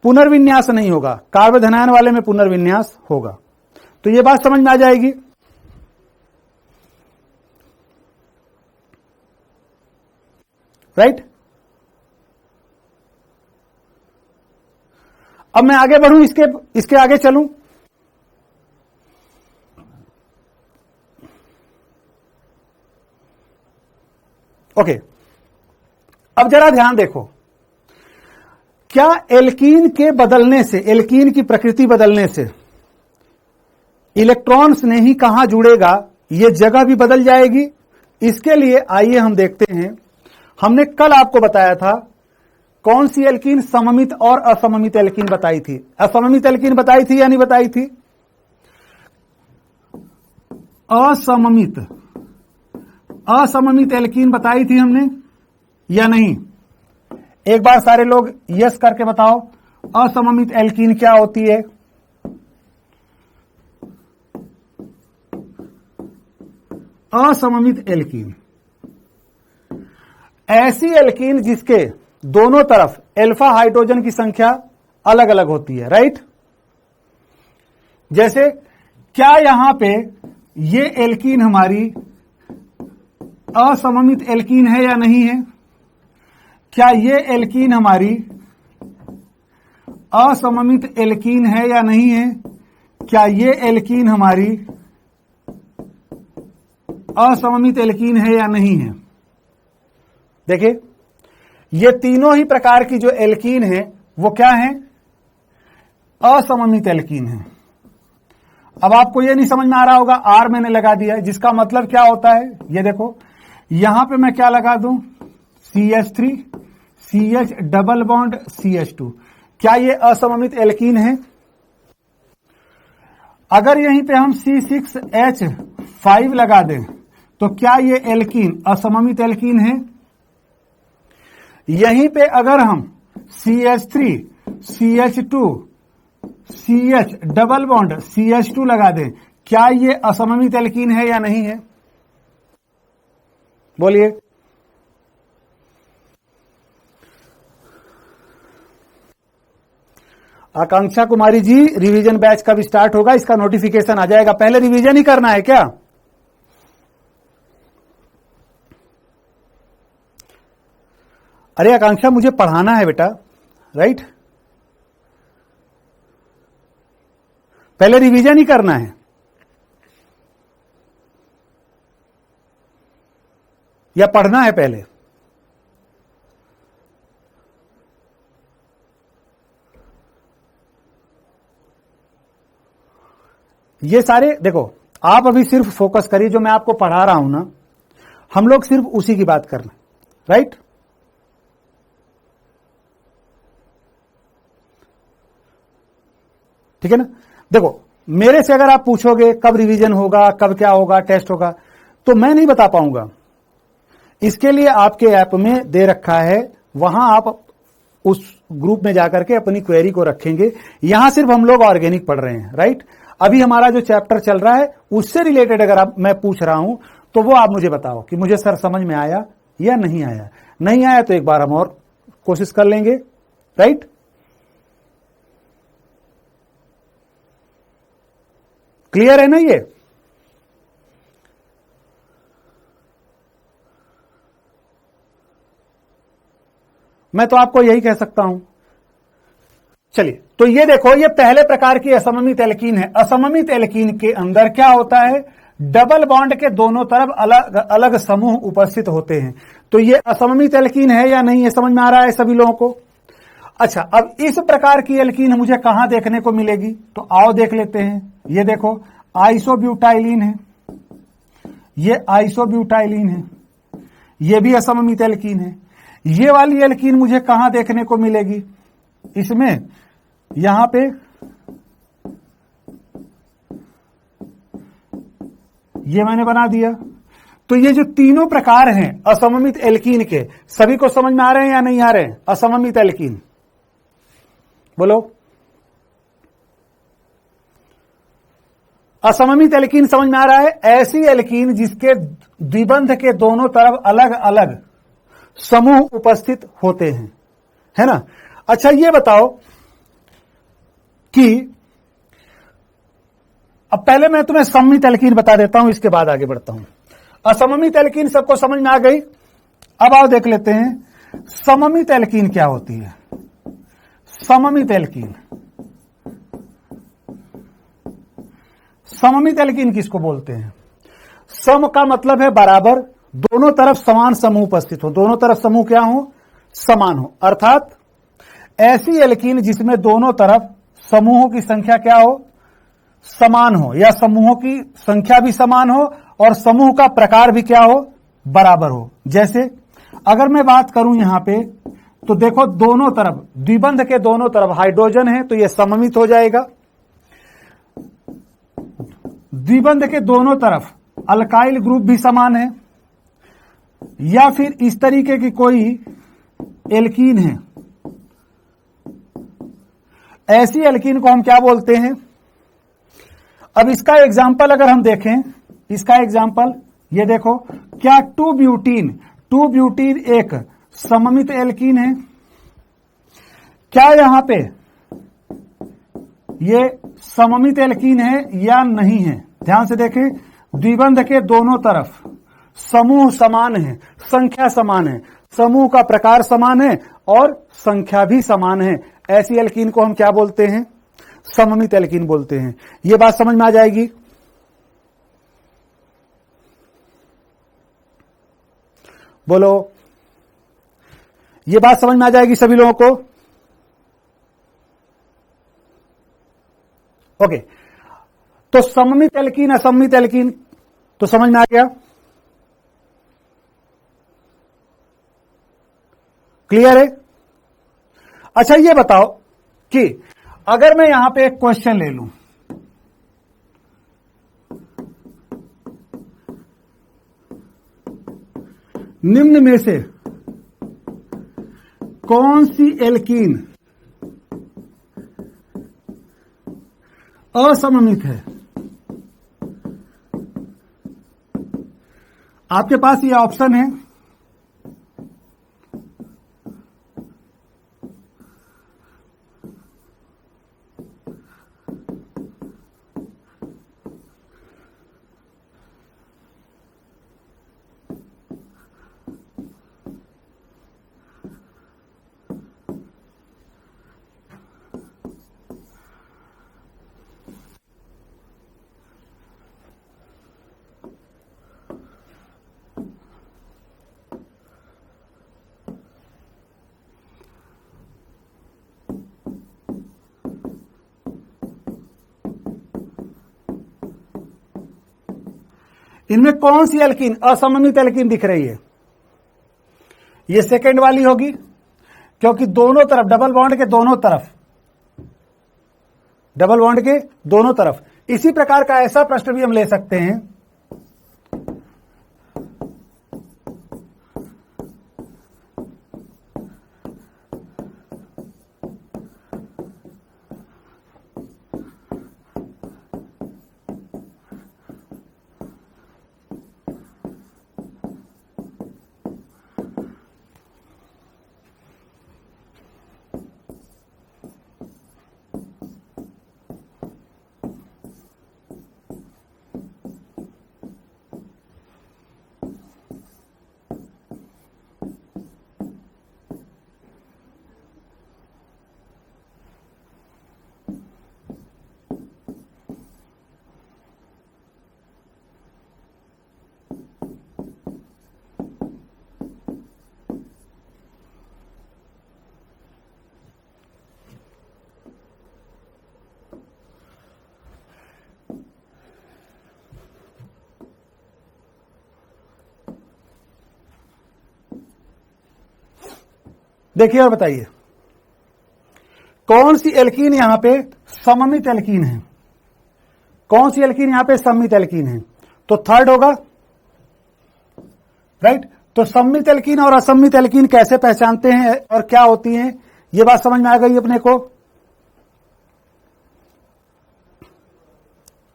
पुनर्विन्यास नहीं होगा, कार्बधनायन वाले में पुनर्विन्यास होगा। तो यह बात समझ में आ जाएगी। राइट? अब मैं आगे बढ़ूं, इसके आगे चलूं। ओके, अब जरा ध्यान देखो, क्या एल्कीन के बदलने से, एल्कीन की प्रकृति बदलने से इलेक्ट्रॉन स्नेही कहां जुड़ेगा, यह जगह भी बदल जाएगी? इसके लिए आइए हम देखते हैं। हमने कल आपको बताया था कौन सी एल्कीन सममित और असममित एल्कीन बताई थी। असममित एल्कीन बताई थी या नहीं बताई थी? असममित एल्कीन बताई थी हमने या नहीं? एक बार सारे लोग यस करके बताओ, असममित एल्कीन क्या होती है? असममित एल्कीन ऐसी एल्कीन जिसके दोनों तरफ अल्फा हाइड्रोजन की संख्या अलग अलग होती है, राइट? जैसे क्या यहां पे ये एल्कीन हमारी असममित एल्कीन है या नहीं है? क्या ये एल्कीन हमारी असममित एल्कीन है या नहीं है? क्या ये एल्कीन हमारी असममित एल्कीन है या नहीं है? देखिए, ये तीनों ही प्रकार की जो एल्कीन है वो क्या है? असममित एल्कीन है। अब आपको ये नहीं समझ में आ रहा होगा, आर मैंने लगा दिया है, जिसका मतलब क्या होता है? ये देखो, यहां पे मैं क्या लगा दूं? CH3 CH double bond CH2। क्या ये असममित एल्कीन है? अगर यहीं पे हम C6H5 लगा दें तो क्या ये एल्कीन असममित एल्कीन है? यहीं पे अगर हम CH3 CH2 CH double bond CH2 लगा दें, क्या ये असममित एल्कीन है या नहीं है? बोलिए। आकांक्षा कुमारी जी, रिवीजन बैच कब स्टार्ट होगा? इसका नोटिफिकेशन आ जाएगा। पहले रिवीजन ही करना है क्या? अरे आकांक्षा, मुझे पढ़ाना है बेटा, राइट? पहले रिवीजन ही करना है। या पढ़ना है पहले? ये सारे देखो, आप अभी सिर्फ फोकस करिए जो मैं आपको पढ़ा रहा हूं ना, हम लोग सिर्फ उसी की बात करना, राइट? ठीक है ना? देखो, मेरे से अगर आप पूछोगे कब रिवीजन होगा, कब क्या होगा, टेस्ट होगा, तो मैं नहीं बता पाऊंगा। इसके लिए आपके ऐप में दे रखा है, वहां आप उस ग्रुप में जाकर के अपनी क्वेरी को रखेंगे। यहां सिर्फ हम लोग ऑर्गेनिक पढ़ रहे हैं, राइट? अभी हमारा जो चैप्टर चल रहा है उससे रिलेटेड अगर मैं पूछ रहा हूं तो वो आप मुझे बताओ कि मुझे सर समझ में आया या नहीं आया। नहीं आया तो एक बार हम और कोशिश कर लेंगे, राइट? क्लियर है ना ये? मैं तो आपको यही कह सकता हूं। चलिए, तो ये देखो, ये पहले प्रकार की असममित एल्कीन है। असममित एल्कीन के अंदर क्या होता है? डबल बॉन्ड के दोनों तरफ अलग अलग समूह उपस्थित होते हैं। तो ये असममित एल्कीन है या नहीं, ये समझ में आ रहा है सभी लोगों को? अच्छा, अब इस प्रकार की एल्कीन मुझे कहां देखने को मिलेगी? तो आओ देख लेते हैं। ये देखो, आइसोब्यूटाइलिन है, ये आइसोब्यूटाइलिन है, ये भी असममित एल्कीन है। ये वाली एल्कीन मुझे कहां देखने को मिलेगी? इसमें यहां पे ये मैंने बना दिया। तो ये जो तीनों प्रकार हैं असममित एल्कीन के, सभी को समझ में आ रहे हैं या नहीं आ रहे हैं? असममित एल्कीन बोलो। असममित एल्कीन समझ में आ रहा है? ऐसी एल्कीन जिसके द्विबंध के दोनों तरफ अलग अलग समूह उपस्थित होते हैं, है ना? अच्छा, ये बताओ कि अब पहले मैं तुम्हें सममित एल्कीन बता देता हूं, इसके बाद आगे बढ़ता हूं। असममित एल्कीन सबको समझ में आ गई। अब आओ देख लेते हैं सममित एल्कीन क्या होती है। सममित एल्कीन, सममित एल्कीन किसको बोलते हैं? सम का मतलब है बराबर, दोनों तरफ समान समूह उपस्थित हो, दोनों तरफ समूह क्या हो? समान हो। अर्थात ऐसी एल्कीन जिसमें दोनों तरफ समूहों की संख्या क्या हो? समान हो, या समूहों की संख्या भी समान हो और समूह का प्रकार भी क्या हो? बराबर हो। जैसे अगर मैं बात करूं यहां पे, तो देखो दोनों तरफ, द्विबंध के दोनों तरफ हाइड्रोजन है, तो यह सममित हो जाएगा। द्विबंध के दोनों तरफ अल्काइल ग्रुप भी समान है, या फिर इस तरीके की कोई एल्कीन है, ऐसी एल्कीन को हम क्या बोलते हैं? अब इसका एग्जाम्पल अगर हम देखें, इसका एग्जाम्पल ये देखो, क्या 2-ब्यूटीन एक सममित एल्कीन है? क्या यहां पे ये सममित एल्कीन है या नहीं है? ध्यान से देखें, द्विबंध के दोनों तरफ समूह समान है, संख्या समान है, समूह का प्रकार समान है और संख्या भी समान है। ऐसी एल्कीन को हम क्या बोलते हैं? सममित एल्कीन बोलते हैं। ये बात समझ में आ जाएगी? बोलो, ये बात समझ में आ जाएगी सभी लोगों को? ओके, तो सममित एल्कीन, असममित एल्कीन तो समझ में आ गया? क्लियर है? अच्छा, ये बताओ कि अगर मैं यहां पे एक क्वेश्चन ले लूं, निम्न में से कौन सी एल्कीन असममित है? आपके पास ये ऑप्शन है, इनमें कौन सी एल्कीन असममित एल्कीन दिख रही है? ये सेकेंड वाली होगी, क्योंकि दोनों तरफ डबल बॉन्ड के दोनों तरफ, डबल बॉन्ड के दोनों तरफ। इसी प्रकार का ऐसा प्रश्न भी हम ले सकते हैं, देखिए और बताइए कौन सी एल्कीन यहां पे सममित एल्कीन है? कौन सी एल्कीन यहां पे सममित एल्कीन है? तो थर्ड होगा, राइट। तो सममित एल्कीन और असममित एल्कीन कैसे पहचानते हैं और क्या होती हैं, ये बात समझ में आ गई अपने को?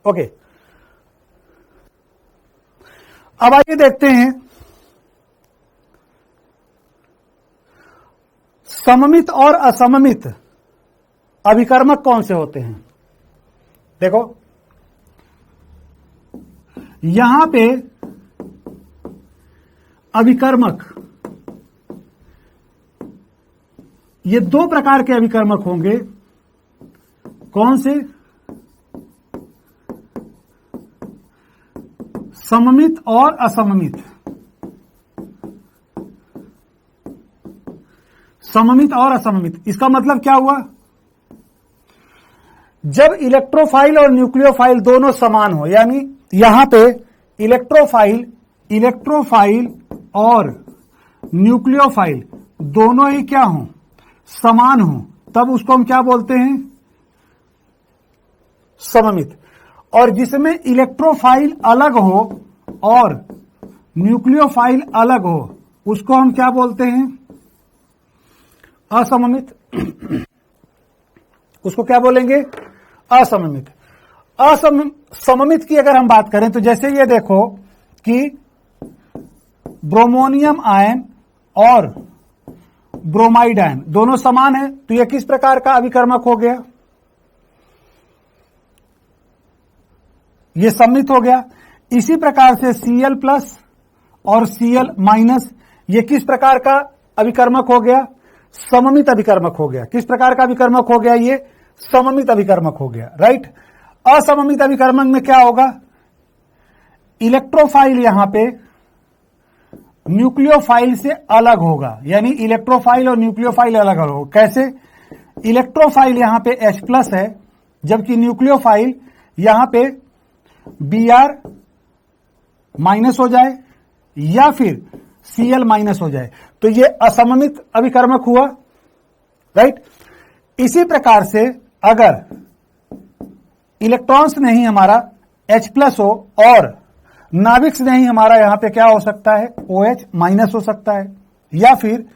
ओके, अब आइए देखते हैं सममित और असममित अभिकर्मक कौन से होते हैं। देखो यहां पे अभिकर्मक, ये दो प्रकार के अभिकर्मक होंगे। कौन से? सममित और असममित। सममित और असममित, इसका मतलब क्या हुआ? जब इलेक्ट्रोफाइल और न्यूक्लियोफाइल दोनों समान हो, यानी यहां पे इलेक्ट्रोफाइल और न्यूक्लियोफाइल दोनों ही क्या हो? समान हो, तब उसको हम क्या बोलते हैं? सममित। और जिसमें इलेक्ट्रोफाइल अलग हो और न्यूक्लियोफाइल अलग हो, उसको हम क्या बोलते हैं? असममित। उसको क्या बोलेंगे? असममित। सममित की अगर हम बात करें तो जैसे ये देखो कि ब्रोमोनियम आयन और ब्रोमाइड आयन दोनों समान है, तो यह किस प्रकार का अभिकर्मक हो गया? ये सममित हो गया। इसी प्रकार से Cl+ और Cl-, ये किस प्रकार का अभिकर्मक हो गया? सममित अभिकर्मक हो गया। किस प्रकार का अभिकर्मक हो गया? ये सममित अभिकर्मक हो गया, राइट। असममित अभिकर्मक में क्या होगा? इलेक्ट्रोफाइल यहां पे न्यूक्लियोफाइल से अलग होगा, यानी इलेक्ट्रोफाइल और न्यूक्लियोफाइल अलग होगा। कैसे? इलेक्ट्रोफाइल यहां पे H+ है, जबकि न्यूक्लियोफाइल यहां पे Br- हो जाए या फिर Cl- हो जाए, तो ये असममित अभिकर्मक हुआ, राइट। इसी प्रकार से अगर इलेक्ट्रॉन्स नहीं हमारा H+ हो और नाभिक्स नहीं हमारा यहां पे क्या हो सकता है? OH- हो सकता है, या फिर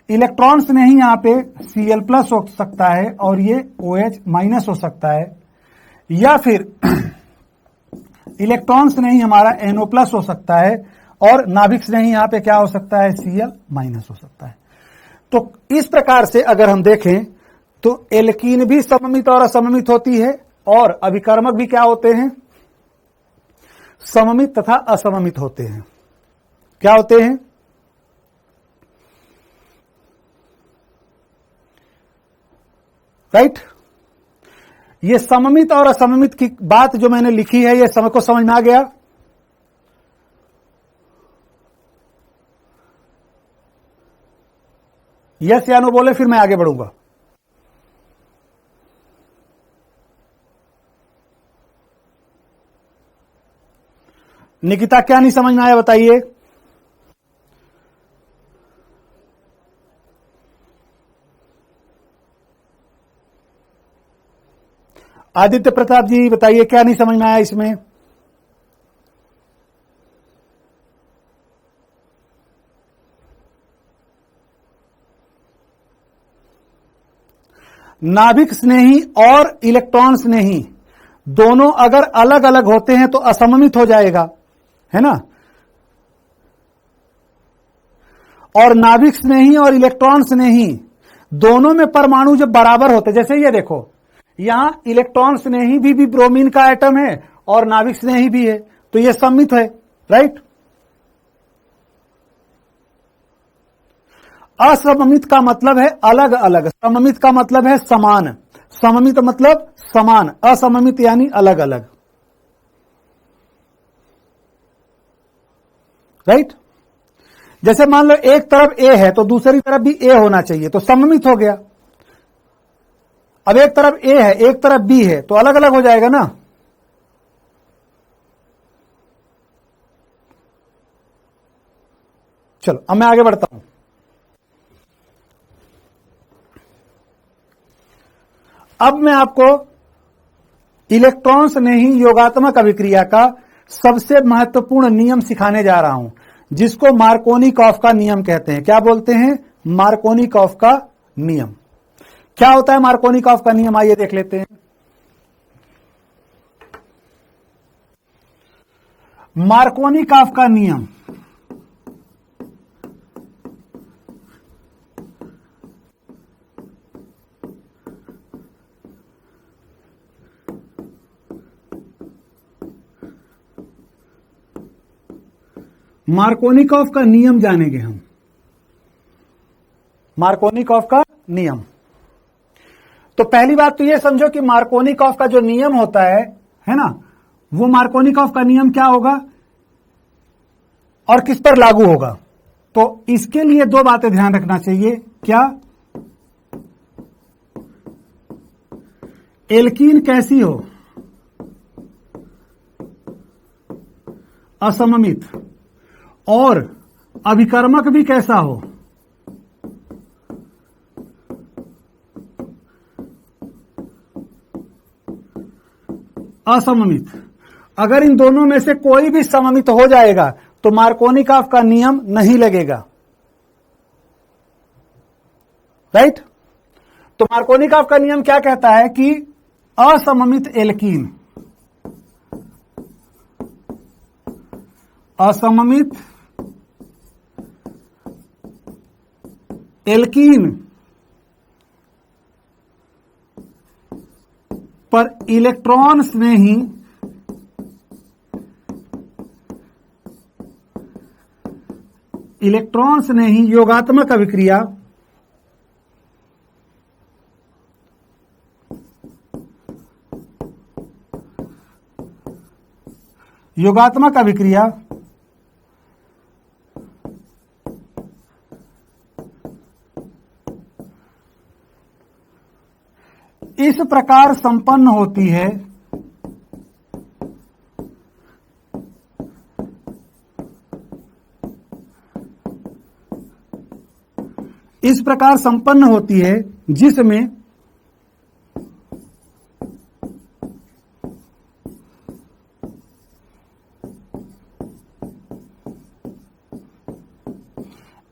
इलेक्ट्रॉन्स नहीं यहां पे Cl+ हो सकता है और ये OH- हो सकता है, या फिर इलेक्ट्रॉन्स नहीं हमारा NO+ हो सकता है और नाभिक स्नेही यहां पे क्या हो सकता है, Cl माइनस हो सकता है। तो इस प्रकार से अगर हम देखें तो एल्कीन भी सममित और असममित होती है और अभिकर्मक भी क्या होते हैं, सममित तथा असममित होते हैं। क्या होते हैं, राइट। ये सममित और असममित की बात जो मैंने लिखी है, ये सबको समझ में आ गया। यस या नो बोले, फिर मैं आगे बढ़ूंगा। निकिता क्या नहीं समझ में आया बताइए। आदित्य प्रताप जी बताइए क्या नहीं समझ में आया इसमें। नाभिक स्नेही और इलेक्ट्रॉन स्नेही दोनों अगर अलग अलग होते हैं तो असममित हो जाएगा, है ना। और नाभिक स्नेही और इलेक्ट्रॉन स्नेही दोनों में परमाणु जब बराबर होते, जैसे ये देखो यहां इलेक्ट्रॉन स्नेही भी ब्रोमीन का एटम है और नाभिक स्नेही भी है, तो ये सममित है, राइट। असममित का मतलब है अलग अलग, सममित का मतलब है समान, सममित मतलब समान, असममित यानी अलग अलग, राइट। जैसे मान लो एक तरफ ए है तो दूसरी तरफ भी ए होना चाहिए, तो सममित हो गया। अब एक तरफ ए है एक तरफ बी है तो अलग अलग हो जाएगा ना। चलो अब मैं आगे बढ़ता हूं। अब मैं आपको इलेक्ट्रॉन स्नेही योगात्मक अभिक्रिया का सबसे महत्वपूर्ण नियम सिखाने जा रहा हूं, जिसको मार्कोनिकॉफ का नियम कहते हैं। क्या बोलते हैं, मार्कोनिकॉफ का नियम। क्या होता है मार्कोनिकॉफ का नियम, आइए देख लेते हैं। मार्कोनिकॉफ का नियम मार्कोनिकॉफ का नियम जानेंगे हम। मार्कोनिकॉफ का नियम, तो पहली बात तो यह समझो कि मार्कोनिकॉफ का जो नियम होता है ना, वो मार्कोनिकॉफ का नियम क्या होगा और किस पर लागू होगा। तो इसके लिए दो बातें ध्यान रखना चाहिए। क्या, एल्कीन कैसी हो, असममित, और अभिकर्मक भी कैसा हो, असममित। अगर इन दोनों में से कोई भी सममित हो जाएगा तो मार्कोनिकॉफ का नियम नहीं लगेगा, राइट। तो मार्कोनिकॉफ का नियम क्या कहता है कि असममित एल्कीन, असममित एल्कीन पर इलेक्ट्रॉन स्नेही योगात्मक अभिक्रिया इस प्रकार संपन्न होती है जिसमें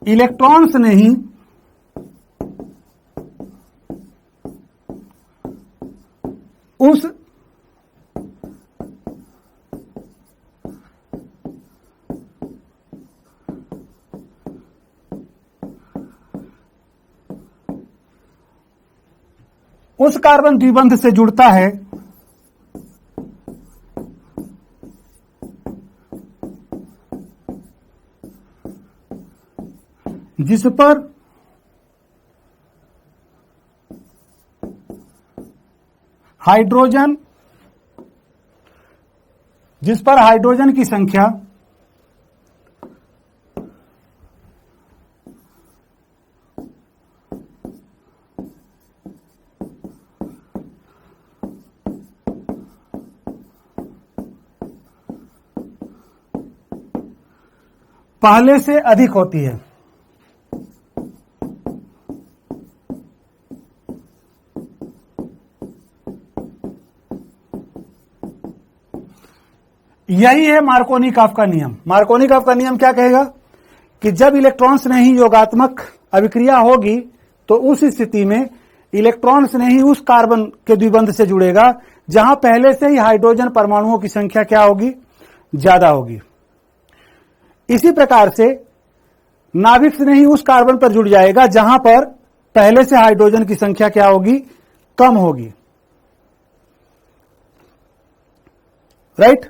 इलेक्ट्रॉन्स नहीं उस उस कार्बन द्विबंध से जुड़ता है जिस पर हाइड्रोजन की संख्या पहले से अधिक होती है। यही है मार्कोनिकॉफ का नियम। मार्कोनिकॉफ का नियम क्या कहेगा कि जब इलेक्ट्रॉन्स ने ही योगात्मक अभिक्रिया होगी तो उस स्थिति में इलेक्ट्रॉन्स ने ही उस कार्बन के द्विबंध से जुड़ेगा जहां पहले से ही हाइड्रोजन परमाणुओं की संख्या क्या होगी, ज्यादा होगी। इसी प्रकार से नाभिक ने ही उस कार्बन पर जुड़ जाएगा जहां पर पहले से हाइड्रोजन की संख्या क्या होगी, कम होगी। राइट?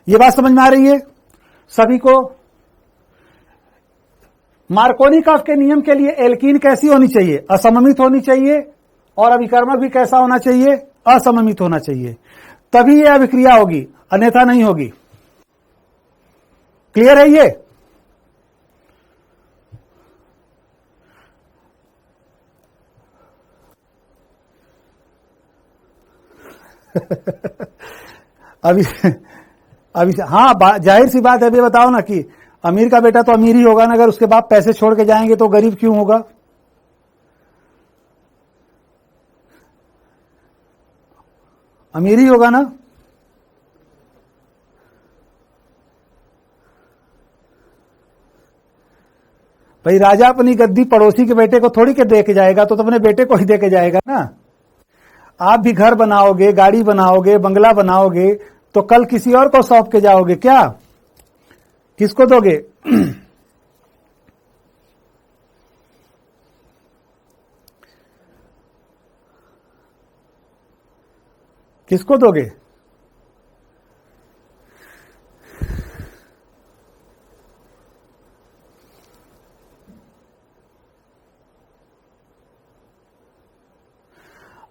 ये बात समझ में आ रही है सभी को? मार्कोनिकॉफ के नियम के लिए एल्कीन कैसी होनी चाहिए? असममित होनी चाहिए। और अभिकर्मक भी कैसा होना चाहिए? असममित होना चाहिए। तभी यह अभिक्रिया होगी, अन्यथा नहीं होगी। क्लियर है ये? अभी हाँ, जाहिर सी बात है। अभी बताओ ना कि अमीर का बेटा तो अमीर ही होगा ना, अगर उसके बाप पैसे छोड़ के जाएंगे तो गरीब क्यों होगा? अमीर ही होगा ना। भाई राजा अपनी गद्दी पड़ोसी के बेटे को थोड़ी के दे के जाएगा, तो अपने बेटे को ही दे के जाएगा ना। आप भी घर बनाओगे, गाड़ी बनाओगे, बंगला बनाओगे तो कल किसी और को सौंप के जाओगे क्या? किसको दोगे? किसको दोगे?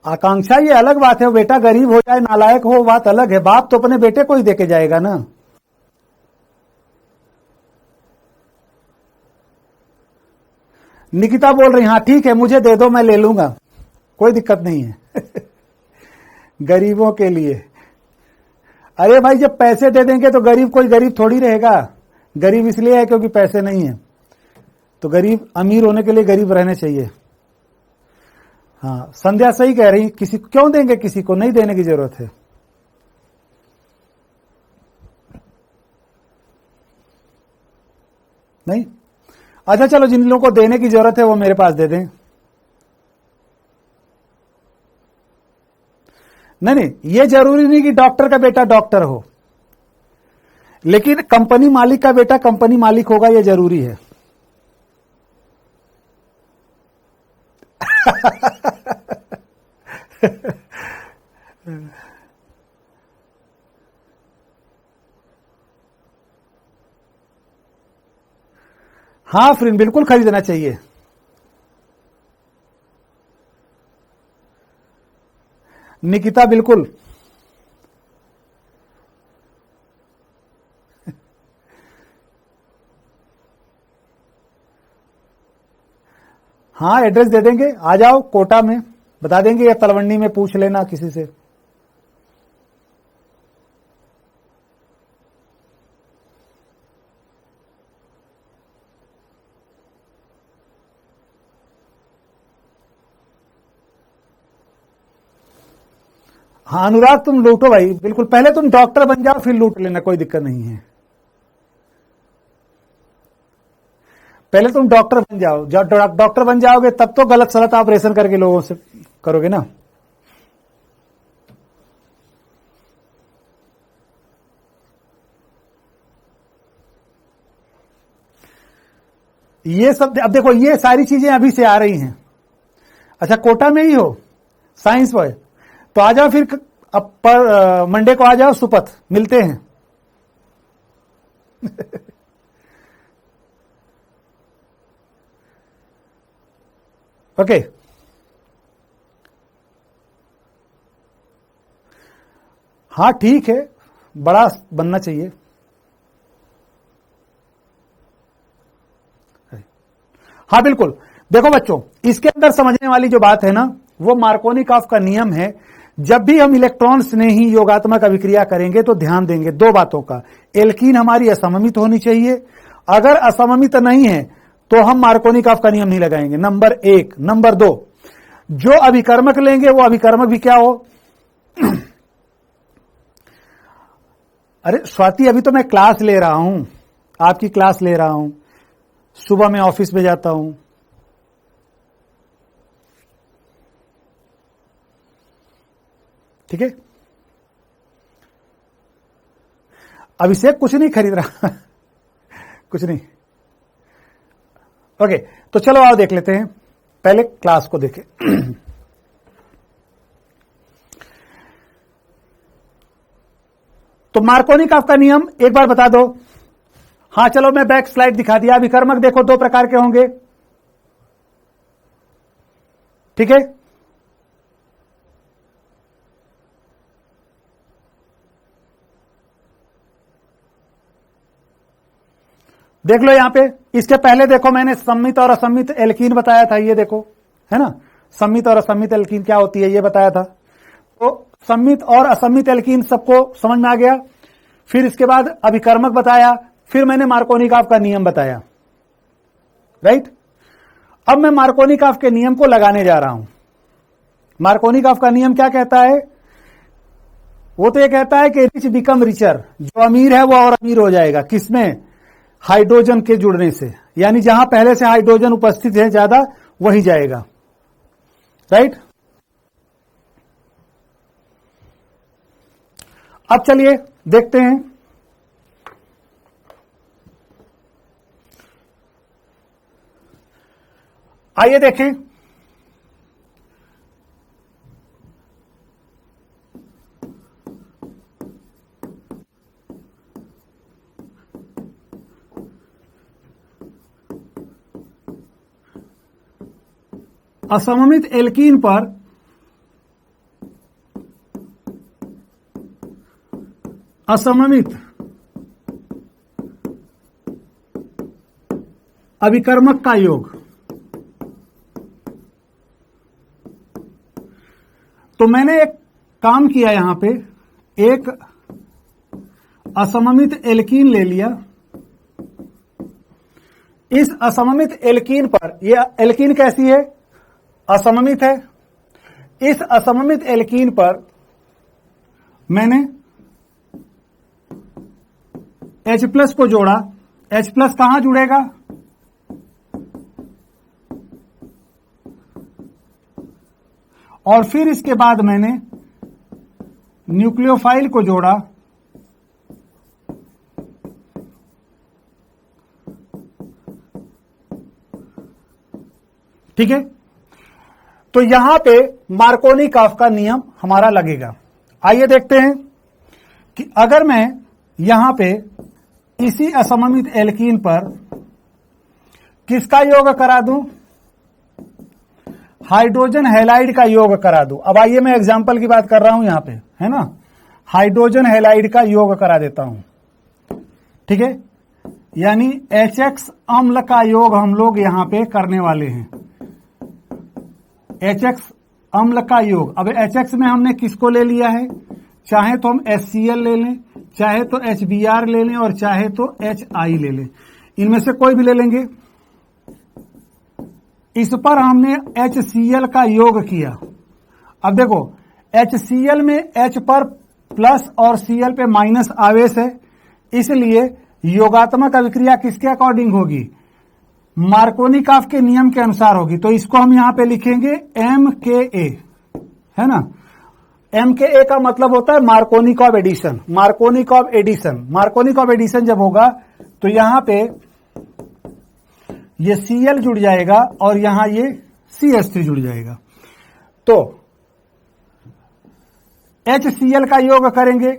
आकांक्षा ये अलग बात है। वो बेटा गरीब हो जाए, नालायक हो, बात अलग है। बाप तो अपने बेटे को ही देके जाएगा ना। निकिता बोल रही, हाँ ठीक है, मुझे दे दो, मैं ले लूंगा, कोई दिक्कत नहीं है। गरीबों के लिए। अरे भाई, जब पैसे दे देंगे तो गरीब कोई गरीब थोड़ी रहेगा। गरीब इसलिए है क्योंकि पैसे नहीं है। तो गरीब अमीर होने के लिए गरीब रहने चाहिए। हाँ, संध्या सही कह रही। किसी को क्यों देंगे? किसी को नहीं देने की जरूरत है। नहीं? अच्छा चलो, जिन लोगों को देने की जरूरत है वो मेरे पास दे दें। नहीं, ये जरूरी नहीं कि डॉक्टर का बेटा डॉक्टर हो, लेकिन कंपनी मालिक का बेटा कंपनी मालिक होगा, ये जरूरी है। हाँ फ्रेंड, बिल्कुल खरीदना चाहिए। निकिता बिल्कुल। हाँ, एड्रेस दे देंगे, आ जाओ कोटा में, बता देंगे, या तलवंडी में पूछ लेना किसी से। हाँ अनुराग, तुम लूटो भाई, बिल्कुल। पहले तुम डॉक्टर बन जाओ, फिर लूट लेना, कोई दिक्कत नहीं है। पहले तुम डॉक्टर बन जाओ। जब डॉक्टर बन जाओगे तब तो गलत सलत ऑपरेशन करके लोगों से करोगे ना। ये सब अब देखो, ये सारी चीजें अभी से आ रही हैं। अच्छा, कोटा में ही हो साइंस बॉय, तो आ जाओ फिर अब पर मंडे को आ जाओ सुपथ, मिलते हैं। ओके हाँ ठीक है, बड़ा बनना चाहिए। हाँ बिल्कुल, देखो बच्चों, इसके अंदर समझने वाली जो बात है ना, वो मार्कोनिकॉफ का नियम है। जब भी हम इलेक्ट्रॉन्स ने ही योगात्मक अभिक्रिया करेंगे तो ध्यान देंगे दो बातों का। एल्कीन हमारी असममित होनी चाहिए, अगर असममित नहीं है तो हम मार्कोनिकॉफ का नियम नहीं लगाएंगे, नंबर एक। नंबर दो, जो अभिकर्मक लेंगे वो अभिकर्मक भी क्या हो। अरे स्वाति, अभी तो मैं क्लास ले रहा हूं, आपकी क्लास ले रहा हूं, सुबह मैं ऑफिस में जाता हूं। ठीक है, अभिषेक कुछ नहीं खरीद रहा। कुछ नहीं। ओके, तो चलो आओ देख लेते हैं, पहले क्लास को देखें। तो मार्कोनिकॉफ का नियम एक बार बता दो। हाँ चलो, मैं बैक स्लाइड दिखा दिया। अभिकर्मक देखो दो प्रकार के होंगे, ठीक है। देख लो यहां पे, इसके पहले देखो मैंने सम्मित और असम्मित एल्कीन बताया था, ये देखो है ना, सम्मित और असम्मित एल्कीन क्या होती है ये बताया था। तो सम्मित और असम्मित एल्कीन सबको समझ में आ गया। फिर इसके बाद अभिकर्मक बताया, फिर मैंने मार्कोनिकॉफ का नियम बताया, राइट। अब मैं मार्कोनिकॉफ के नियम को लगाने जा रहा हूं। मार्कोनिकॉफ का नियम क्या कहता है? वो तो ये कहता है कि रिच बिकम रिचर, जो अमीर है वो और अमीर हो जाएगा, किसमें? हाइड्रोजन के जुड़ने से, यानी जहां पहले से हाइड्रोजन उपस्थित है ज्यादा, वही जाएगा, राइट। अब चलिए देखते हैं। आइए देखें, असममित एल्कीन पर असममित अभिकर्मक का योग। तो मैंने एक काम किया, यहां पे एक असममित एल्कीन ले लिया। इस असममित एल्कीन पर, यह एल्कीन कैसी है? असममित है। इस असममित एल्कीन पर मैंने H+ को जोड़ा। H+ कहां जुड़ेगा? और फिर इसके बाद मैंने न्यूक्लियोफाइल को जोड़ा। ठीक है, तो यहां पे मार्कोनिकॉफ का नियम हमारा लगेगा। आइए देखते हैं कि अगर मैं यहां पे इसी असममित एल्कीन पर किसका योग करा दूं? हाइड्रोजन हैलाइड का योग करा दूं। अब आइए मैं एग्जांपल की बात कर रहा हूं यहां पे, है ना। हाइड्रोजन हैलाइड का योग करा देता हूं, ठीक है। यानी HX अम्ल का योग हम लोग यहां पे करने वाले हैं। HX अम्ल का योग। अब HX में हमने किसको ले लिया है? चाहे तो हम HCl ले लें, चाहे तो HBr ले लें, और चाहे तो HI ले लें। इनमें से कोई भी ले लेंगे। इस पर हमने HCl का योग किया। अब देखो, HCl में H पर प्लस और Cl पे माइनस आवेश है, इसलिए योगात्मक अभिक्रिया किसके अकॉर्डिंग होगी? मार्कोनिकॉफ के नियम के अनुसार होगी। तो इसको हम यहां पे लिखेंगे MKA, है ना। MKA का मतलब होता है Markovnikov addition. Markovnikov addition, Markovnikov addition जब होगा तो यहां पे ये Cl जुड़ जाएगा और यहां ये CH3 जुड़ जाएगा। तो HCl का योग करेंगे,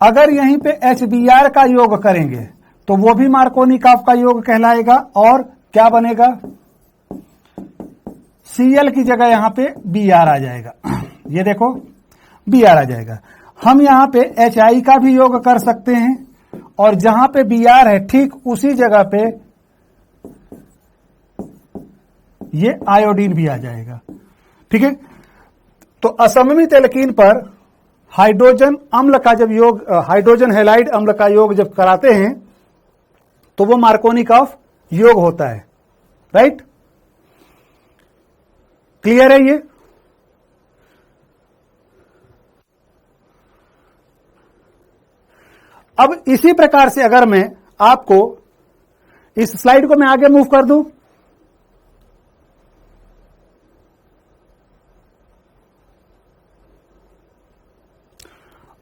अगर यहीं पे HBr का योग करेंगे तो वो भी मार्कोनिकॉफ का योग कहलाएगा और क्या बनेगा, Cl की जगह यहां पे Br आ जाएगा। ये देखो Br आ जाएगा। हम यहां पे HI का भी योग कर सकते हैं और जहां पे Br है ठीक उसी जगह पे ये आयोडीन भी आ जाएगा। ठीक है, तो असममित एल्कीन पर हाइड्रोजन अम्ल का जब योग, हाइड्रोजन हैलाइड अम्ल का योग जब कराते हैं तो वो मार्कोनिकॉफ योग होता है। राइट, क्लियर है ये? अब इसी प्रकार से अगर मैं आपको इस स्लाइड को मैं आगे मूव कर दूं,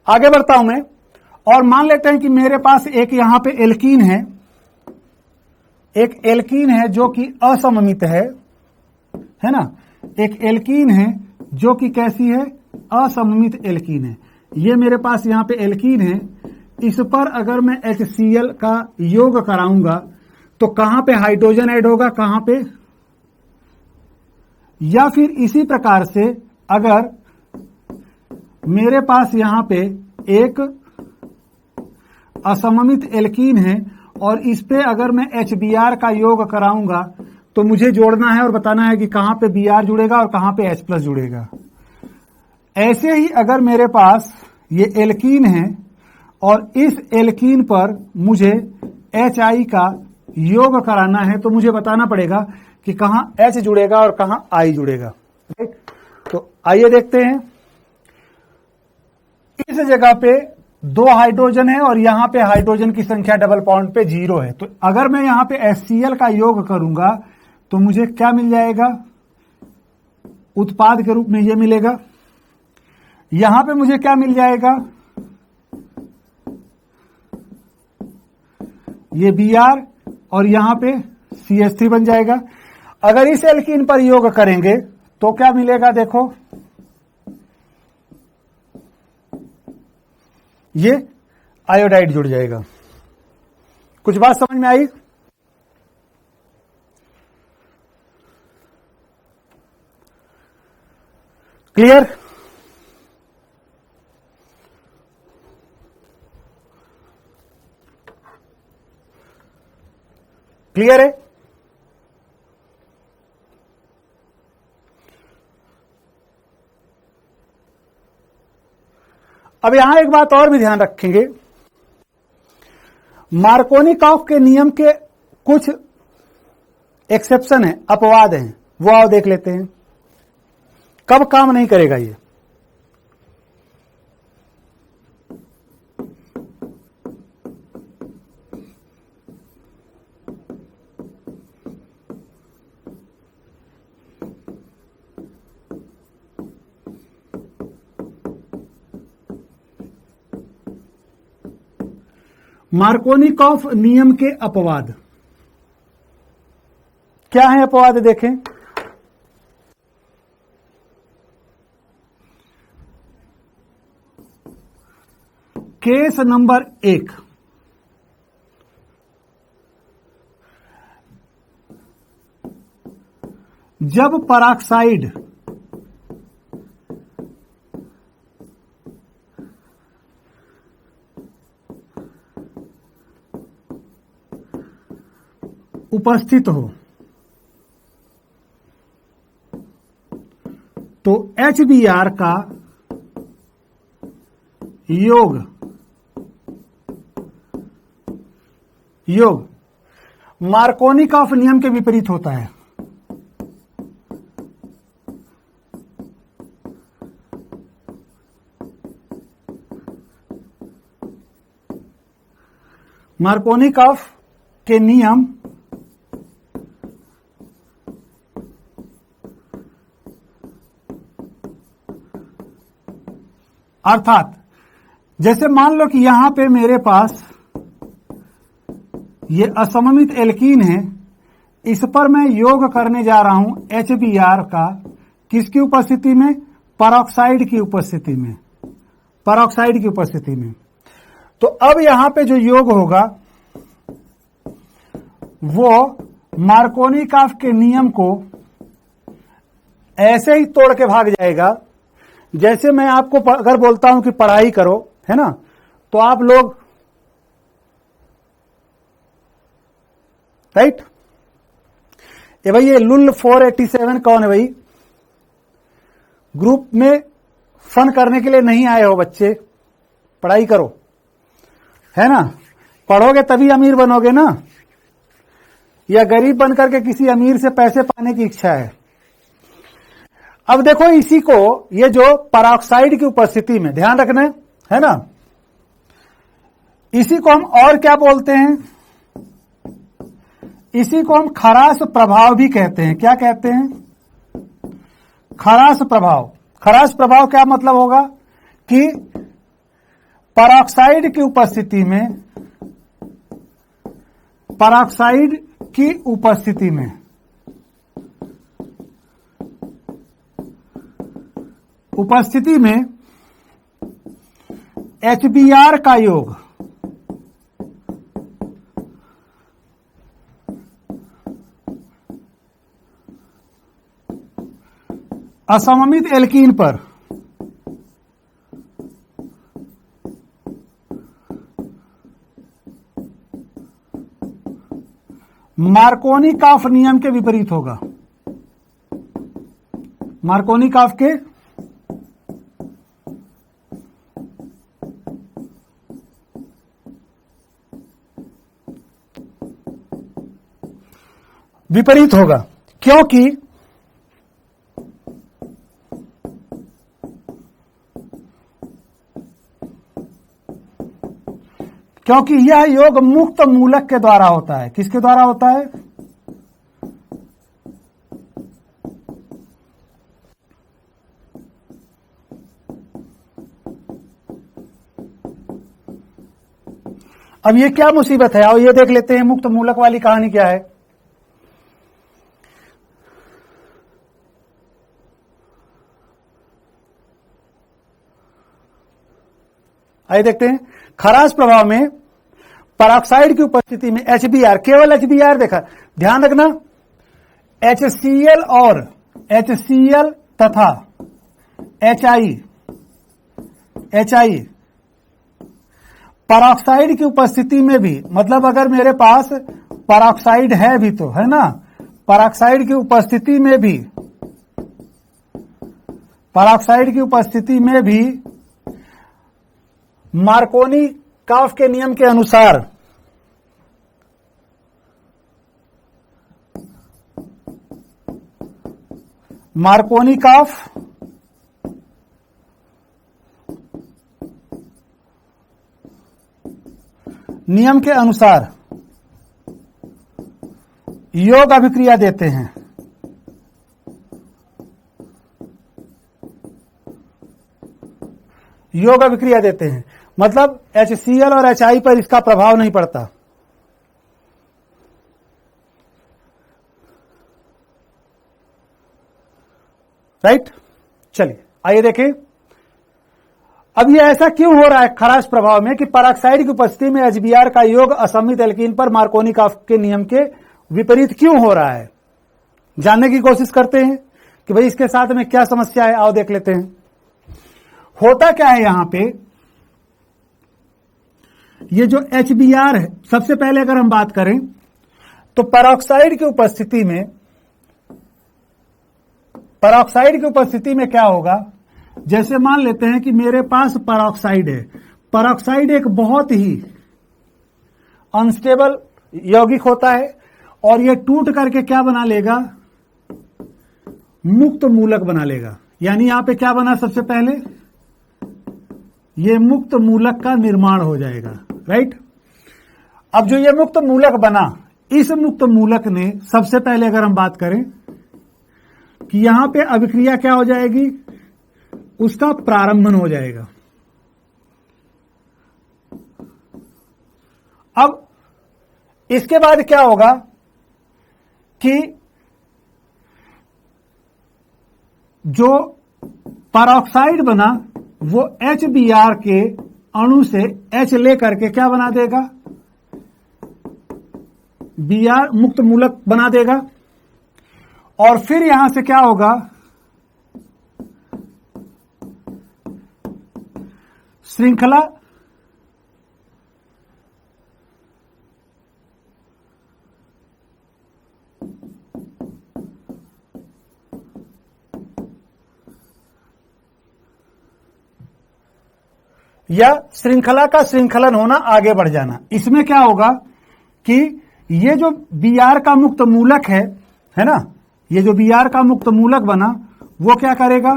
आगे बढ़ता हूं मैं और मान लेते हैं कि मेरे पास एक यहां पे एल्कीन है, एक एल्कीन है जो कि असममित है ना, एक एल्कीन है जो कि कैसी है, असममित एल्कीन है। ये मेरे पास यहां पे एल्कीन है, इस पर अगर मैं HCl का योग कराऊंगा तो कहां पे हाइड्रोजन ऐड होगा, कहां पे, या फिर इसी प्रकार से अगर मेरे पास यहां पे एक असममित एल्कीन है और इस पे अगर मैं HBr का योग कराऊंगा तो मुझे जोड़ना है और बताना है कि कहां पे Br जुड़ेगा और कहां पे H+ जुड़ेगा। ऐसे ही अगर मेरे पास ये एल्कीन है और इस एल्कीन पर मुझे HI का योग कराना है तो मुझे बताना पड़ेगा कि कहां H जुड़ेगा और कहां I जुड़ेगा। राइट, तो आइए देखते हैं। इस जगह पे 2 हाइड्रोजन है और यहां पे हाइड्रोजन की संख्या डबल बॉन्ड पे 0 है, तो अगर मैं यहां पे HCl का योग करूंगा तो मुझे क्या मिल जाएगा, उत्पाद के रूप में ये मिलेगा। यहां पे मुझे क्या मिल जाएगा, ये Br और यहां पे CH3 बन जाएगा। अगर इस एल्कीन पर योग करेंगे तो क्या मिलेगा, देखो ये आयोडाइड जुड़ जाएगा। कुछ बात समझ में आई? क्लियर? क्लियर है? अब यहां एक बात और भी ध्यान रखेंगे, मार्कोनिकॉफ के नियम के कुछ एक्सेप्शन है, अपवाद हैं, वो आओ देख लेते हैं कब काम नहीं करेगा ये। मार्कोनिकॉफ नियम के अपवाद क्या है? अपवाद देखें, केस नंबर 1, जब पेरोक्साइड उपस्थित हो तो HBr का योग मार्कोनिकॉफ नियम के विपरीत होता है। मार्कोनिकॉफ के नियम अर्थात जैसे मान लो कि यहां पे मेरे पास ये असममित एल्कीन है, इस पर मैं योग करने जा रहा हूं HBr का, किसकी उपस्थिति में? पेरोक्साइड की उपस्थिति में। पेरोक्साइड की उपस्थिति में। तो अब यहां पे जो योग होगा वो मार्कोनिकॉफ के नियम को ऐसे ही तोड़ के भाग जाएगा जैसे मैं आपको अगर बोलता हूं कि पढ़ाई करो, है ना, तो आप लोग, राइट, ये भाई ये लुल 487 कौन है भाई? ग्रुप में फन करने के लिए नहीं आए हो बच्चे, पढ़ाई करो, है ना, पढ़ोगे तभी अमीर बनोगे ना, या गरीब बनकर के किसी अमीर से पैसे पाने की इच्छा है? अब देखो इसी को, ये जो पेरोक्साइड की उपस्थिति में, ध्यान रखना है ना, इसी को हम और क्या बोलते हैं? इसी को हम खरास प्रभाव भी कहते हैं। क्या कहते हैं? खरास प्रभाव। खरास प्रभाव क्या मतलब होगा कि पेरोक्साइड की उपस्थिति में, पेरोक्साइड की उपस्थिति में HBr का योग असममित एल्कीन पर मार्कोनिकॉफ नियम के विपरीत होगा। मार्कोनिकॉफ के विपरीत होगा, क्योंकि यह योग मुक्त मूलक के द्वारा होता है। किसके द्वारा होता है? अब ये क्या मुसीबत है, आओ ये देख लेते हैं मुक्त मूलक वाली कहानी क्या है। आइए देखते हैं। खरास प्रभाव में पेरोक्साइड की उपस्थिति में HBr, केवल HBr देखा, ध्यान रखना, HCl और HCl तथा HI पेरोक्साइड की उपस्थिति में भी, मतलब अगर मेरे पास पेरोक्साइड है भी तो, है ना, पेरोक्साइड की उपस्थिति में भी मार्कोनिकॉफ के नियम के अनुसार मार्कोनिकॉफ नियम के अनुसार योग अभिक्रिया देते हैं। योग अभिक्रिया देते हैं, मतलब HCl और HI पर इसका प्रभाव नहीं पड़ता। राइट, चलिए आइए देखें। अब ये ऐसा क्यों हो रहा है खरास प्रभाव में कि पेरोक्साइड की उपस्थिति में HBr का योग असममित एल्कीन पर मार्कोनिकॉफ के नियम के विपरीत क्यों हो रहा है? जानने की कोशिश करते हैं कि भाई इसके साथ में क्या समस्या है। आओ देख लेते हैं। होता क्या है यहां पे, ये जो HBr है, सबसे पहले अगर हम बात करें तो पेरोक्साइड की उपस्थिति में क्या होगा, जैसे मान लेते हैं कि मेरे पास पेरोक्साइड है। पेरोक्साइड एक बहुत ही अनस्टेबल यौगिक होता है और ये टूट करके क्या बना लेगा, मुक्त मूलक बना लेगा। यानी यहां पे क्या बना, सबसे पहले ये मुक्त मूलक का निर्माण हो जाएगा। राइट, अब जो ये मुक्त मूलक बना, इस मुक्त मूलक ने सबसे पहले अगर हम बात करें कि यहां पे अभिक्रिया क्या हो जाएगी, उसका प्रारंभन हो जाएगा। अब इसके बाद क्या होगा कि जो पेरोक्साइड बना, वो HBr के अणु से H ले करके क्या बना देगा, Br मुक्त मूलक बना देगा। और फिर यहां से क्या होगा, श्रृंखला या श्रृंखला का श्रृंखलन होना, आगे बढ़ जाना। इसमें क्या होगा कि ये जो Br का मुक्त मूलक है ना, ये जो Br का मुक्त मूलक बना वो क्या करेगा,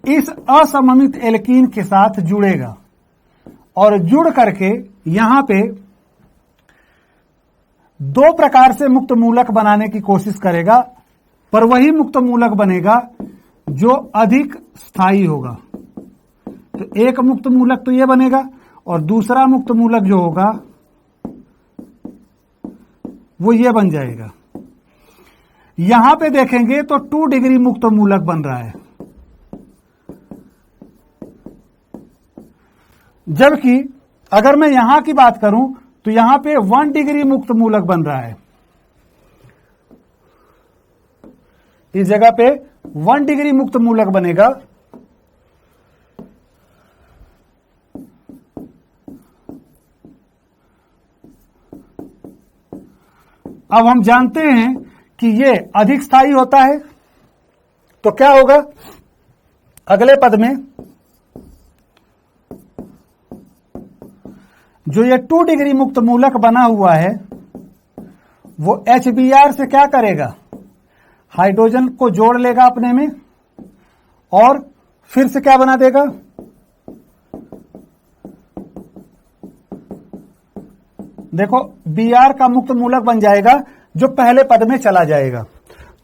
इस असममित एल्कीन के साथ जुड़ेगा और जुड़ करके यहां पे दो प्रकार से मुक्त मूलक बनाने की कोशिश करेगा, पर वही मुक्त मूलक बनेगा जो अधिक स्थायी होगा। तो एक मुक्त मूलक तो ये बनेगा और दूसरा मुक्त मूलक जो होगा वो ये बन जाएगा। यहां पे देखेंगे तो 2 डिग्री मुक्त मूलक बन रहा है, जबकि अगर मैं यहां की बात करूं तो यहां पे 1 डिग्री मुक्त मूलक बन रहा है। इस जगह पे 1 डिग्री मुक्त मूलक बनेगा। अब हम जानते हैं कि ये अधिक स्थायी होता है, तो क्या होगा अगले पद में, जो ये 2 डिग्री मुक्त मूलक बना हुआ है वो HBr से क्या करेगा, हाइड्रोजन को जोड़ लेगा अपने में और फिर से क्या बना देगा, देखो Br का मुक्त मूलक बन जाएगा जो पहले पद में चला जाएगा।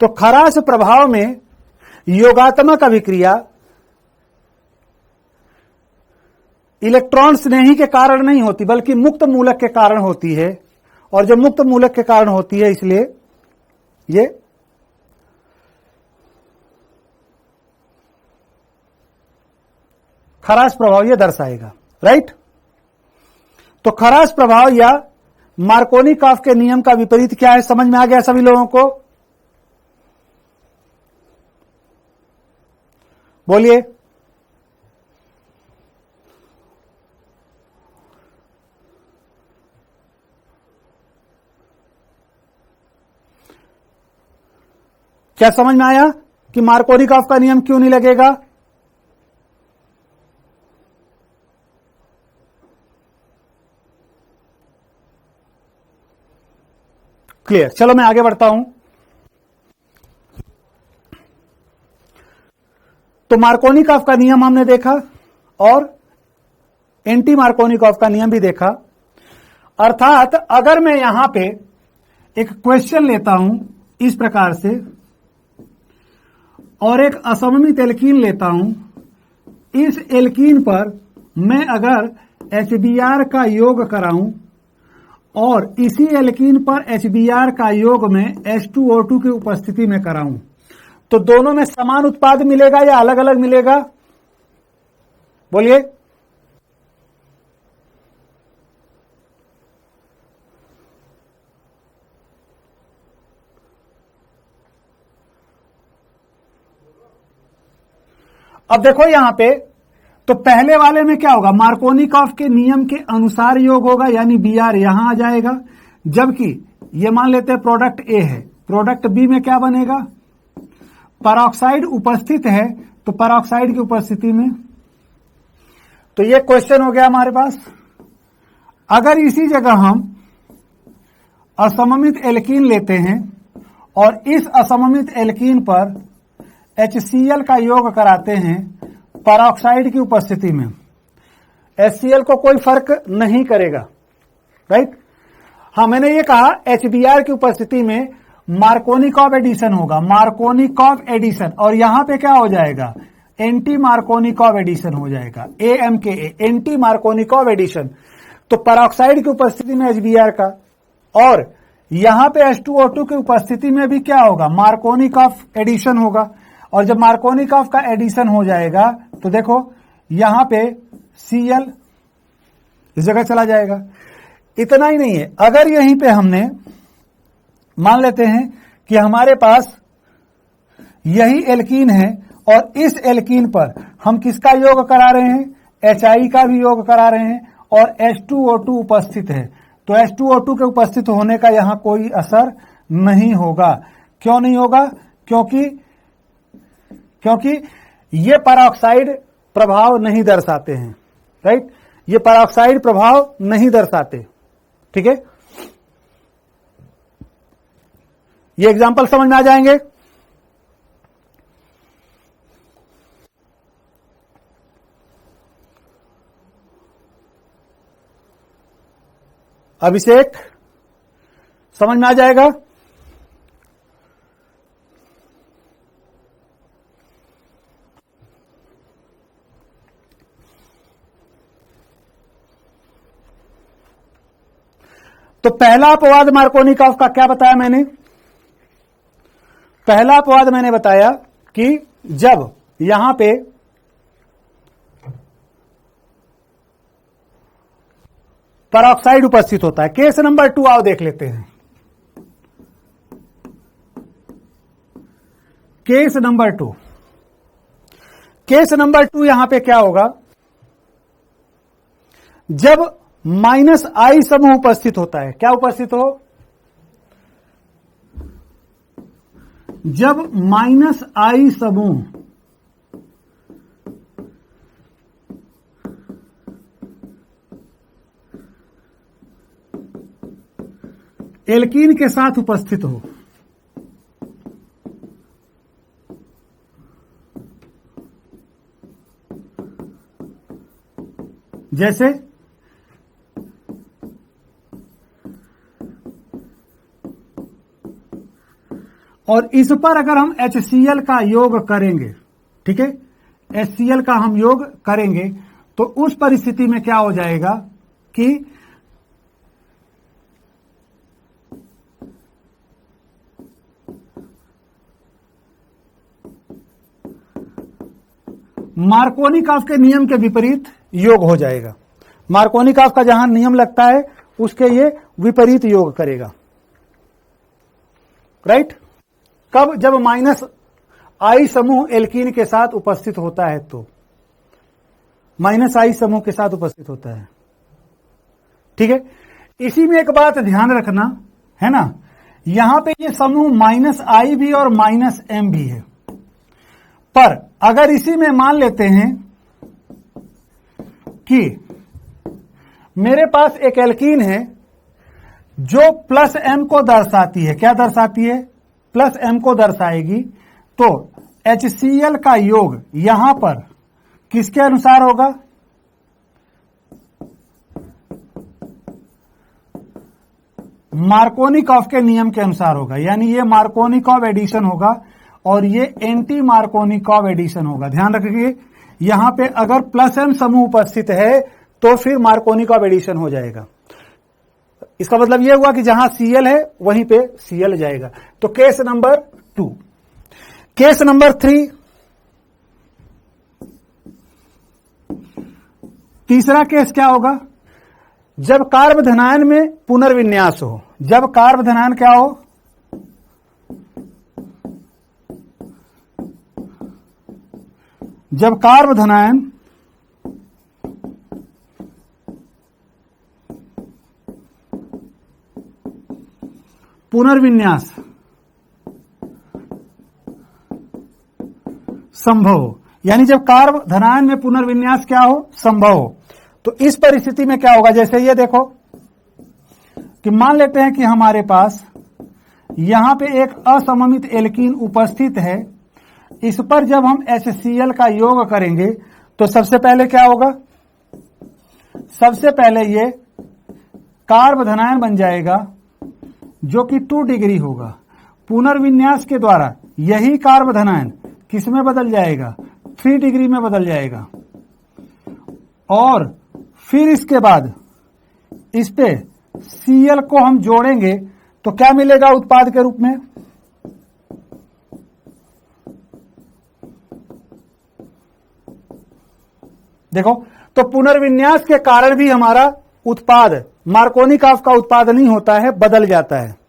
तो खराश प्रभाव में योगात्मक अभिक्रिया इलेक्ट्रॉन स्नेही के कारण नहीं होती बल्कि मुक्त मूलक के कारण होती है, और जब मुक्त मूलक के कारण होती है इसलिए ये खराश प्रभाव ये दर्शाएगा, राइट। तो खराश प्रभाव या मार्कोनिकॉफ के नियम का विपरीत क्या है, समझ में आ गया सभी लोगों को, बोलिए। क्या समझ में आया कि मार्कोनिकॉफ का नियम क्यों नहीं लगेगा? क्लियर। चलो मैं आगे बढ़ता हूं। तो मार्कोनिकॉफ का नियम हमने देखा और एंटी मार्कोनिकॉफ का नियम भी देखा। अर्थात अगर मैं यहां पे एक क्वेश्चन लेता हूं इस प्रकार से और एक असममित एल्कीन लेता हूं, इस एल्कीन पर मैं अगर HBr का योग कराऊं और इसी एल्कीन पर HBr का योग में H2O2 की उपस्थिति में कराऊं, तो दोनों में समान उत्पाद मिलेगा या अलग अलग मिलेगा, बोलिए। अब देखो यहां पे, तो पहले वाले में क्या होगा, मार्कोनिकॉफ के नियम के अनुसार योग होगा, यानी Br यहां आ जाएगा। जबकि ये मान लेते हैं प्रोडक्ट A है, प्रोडक्ट B में क्या बनेगा, पेरोक्साइड उपस्थित है, तो पेरोक्साइड की उपस्थिति में, तो ये क्वेश्चन हो गया हमारे पास। अगर इसी जगह हम असममित एल्कीन लेते हैं और इस असममित एल्कीन पर HCl का योग कराते हैं पेरोक्साइड की उपस्थिति में, HCl को कोई फर्क नहीं करेगा, राइट। हाँ, मैंने ये कहा HBr की उपस्थिति में मार्कोनिकॉफ एडिशन होगा, मार्कोनिकॉफ एडिशन, और यहां पे क्या हो जाएगा, एंटी मार्कोनिकॉफ एडिशन हो जाएगा, AMKA, एंटी मार्कोनिकॉफ एडिशन। तो पेरोक्साइड की उपस्थिति में HBr का, और यहां पे H2O2 की उपस्थिति में भी क्या होगा, मार्कोनिकॉफ एडिशन होगा। और जब मार्कोनिकॉफ का एडिशन हो जाएगा तो देखो यहां पे Cl इस जगह चला जाएगा। इतना ही नहीं है, अगर यहीं पे हमने मान लेते हैं कि हमारे पास यही एल्कीन है और इस एल्कीन पर हम किसका योग करा रहे हैं, HI का भी योग करा रहे हैं और H2O2 उपस्थित है, तो H2O2 के उपस्थित होने का यहां कोई असर नहीं होगा। क्यों नहीं होगा? क्योंकि ये पेरोक्साइड प्रभाव नहीं दर्शाते हैं, राइट, ये पेरोक्साइड प्रभाव नहीं दर्शाते। ठीक है, ये एग्जांपल समझ में आ जाएंगे। अभिषेक समझ में आ जाएगा? तो पहला अपवाद मार्कोनिकॉफ का क्या बताया मैंने? पहला अपवाद मैंने बताया कि जब यहां पे पेरोक्साइड उपस्थित होता है। केस नंबर 2 आओ देख लेते हैं। केस नंबर 2, केस नंबर 2 यहां पे क्या होगा, जब -I समूह उपस्थित होता है। क्या उपस्थित हो? जब -I समूह एल्कीन के साथ उपस्थित हो, जैसे और इस पर अगर हम HCl का योग करेंगे, ठीक है, HCl का हम योग करेंगे, तो उस परिस्थिति में क्या हो जाएगा कि मार्कोनिकॉफ के नियम के विपरीत योग हो जाएगा। मार्कोनिकॉफ का जहां नियम लगता है उसके ये विपरीत योग करेगा, राइट। कब? जब -I समूह एल्कीन के साथ उपस्थित होता है, तो -I समूह के साथ उपस्थित होता है। ठीक है, इसी में एक बात ध्यान रखना है ना, यहां पे ये समूह -I भी और -M भी है, पर अगर इसी में मान लेते हैं कि मेरे पास एक एल्कीन है जो +M को दर्शाती है। क्या दर्शाती है? +M को दर्शाएगी, तो HCl का योग यहां पर किसके अनुसार होगा? मार्कोनिकॉफ के नियम के अनुसार होगा। यानी ये मार्कोनिकॉफ एडिशन होगा और ये एंटी मार्कोनिकॉफ एडिशन होगा। ध्यान रखिए, यहां पे अगर +M समूह उपस्थित है तो फिर मार्कोनिकॉफ एडिशन हो जाएगा। इसका मतलब यह हुआ कि जहां Cl है वहीं पे Cl जाएगा। तो केस नंबर 2। केस नंबर 3, तीसरा केस क्या होगा? जब कार्बोधनायन में पुनर्विन्यास हो। जब कार्बोधनायन क्या हो? जब कार्बोधनायन पुनर्विन्यास संभव हो, यानी जब कार्बोधनायन में पुनर्विन्यास क्या हो? संभव हो। तो इस परिस्थिति में क्या होगा? जैसे ये देखो कि मान लेते हैं कि हमारे पास यहां पे एक असममित एल्कीन उपस्थित है, इस पर जब हम HCl का योग करेंगे तो सबसे पहले क्या होगा? सबसे पहले ये कार्बोधनायन बन जाएगा जो कि 2 डिग्री होगा। पुनर्विन्यास के द्वारा यही कार्बोधनायन किस में बदल जाएगा? 3 डिग्री में बदल जाएगा। और फिर इसके बाद इस पे Cl को हम जोड़ेंगे तो क्या मिलेगा उत्पाद के रूप में? देखो, तो पुनर्विन्यास के कारण भी हमारा उत्पाद मार्कोनिकॉफ का उत्पाद नहीं होता है, बदल जाता है।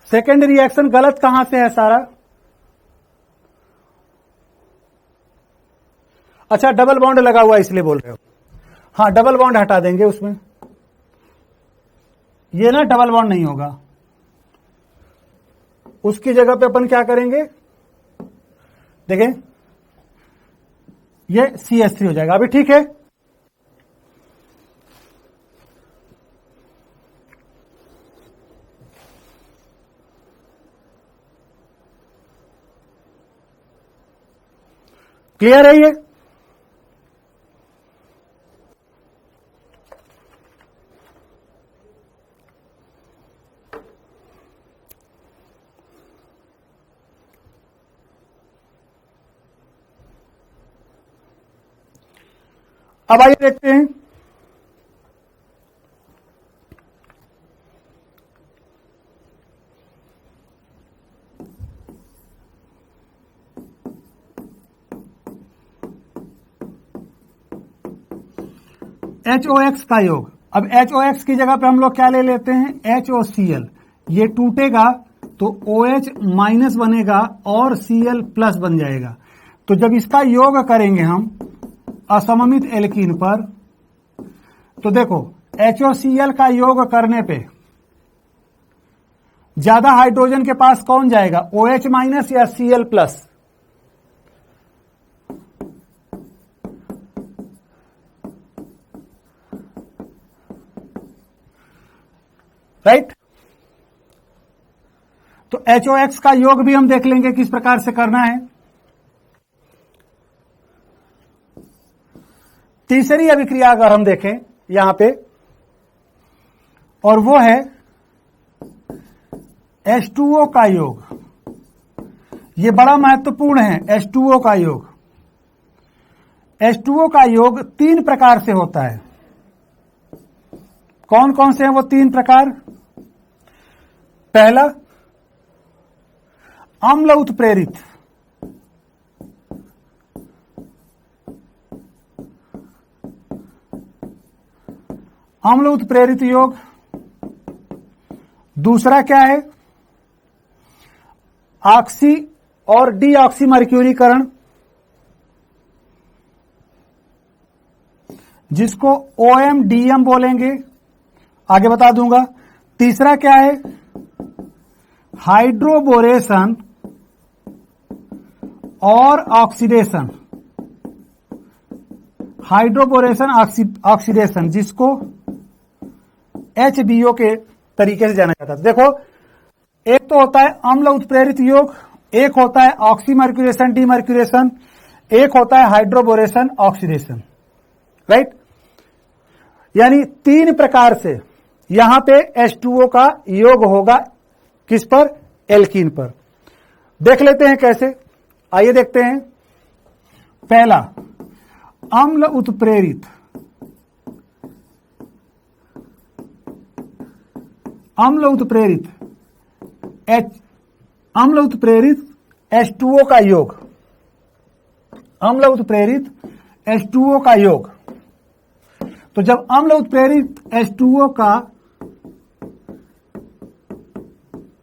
सेकेंड रिएक्शन गलत कहां से है सारा? अच्छा, डबल बॉन्ड लगा हुआ इसलिए बोल रहे हो। हाँ, डबल बॉन्ड हटा देंगे उसमें, ये ना डबल बॉन्ड नहीं होगा। उसकी जगह पे अपन क्या करेंगे, देखें, ये CH3 हो जाएगा। अभी ठीक है? क्लियर है ये? अब आइए देखते हैं HOX का योग। अब HOX की जगह पे हम लोग क्या ले लेते हैं, HOCl। ये टूटेगा तो OH माइनस बनेगा और Cl प्लस बन जाएगा। तो जब इसका योग करेंगे हम असममित एल्कीन पर, तो देखो HOCl का योग करने पे ज्यादा हाइड्रोजन के पास कौन जाएगा, OH माइनस या Cl प्लस? राइट? तो HOX का योग भी हम देख लेंगे किस प्रकार से करना है। तीसरी अभिक्रिया अगर हम देखें यहां पे, और वो है H2O का योग। ये बड़ा महत्वपूर्ण है, H2O का योग। H2O का योग 3 प्रकार से होता है। कौन कौन से हैं वो 3 प्रकार? पहला, अम्ल उत्प्रेरित। अम्ल उत्प्रेरित योग। दूसरा क्या है, ऑक्सी और डीऑक्सी मर्क्यूरीकरण, जिसको OMDM बोलेंगे, आगे बता दूंगा। तीसरा क्या है, हाइड्रोबोरेशन और ऑक्सीडेशन। हाइड्रोबोरेशन ऑक्सीडेशन, जिसको HBO के तरीके से जाना जाता है। देखो, एक तो होता है अम्ल उत्प्रेरित योग, एक होता है ऑक्सीमर्क्यूरेशन डीमर्क्यूरेशन, एक होता है हाइड्रोबोरेशन ऑक्सीडेशन। राइट? यानी 3 प्रकार से यहां पे H2O का योग होगा। किस पर? एल्कीन पर। देख लेते हैं कैसे, आइए देखते हैं। पहला, अम्ल उत्प्रेरित। अम्ल उत्प्रेरित H2O का योग। अम्ल उत्प्रेरित H2O का योग। तो जब अम्ल उत्प्रेरित H2O का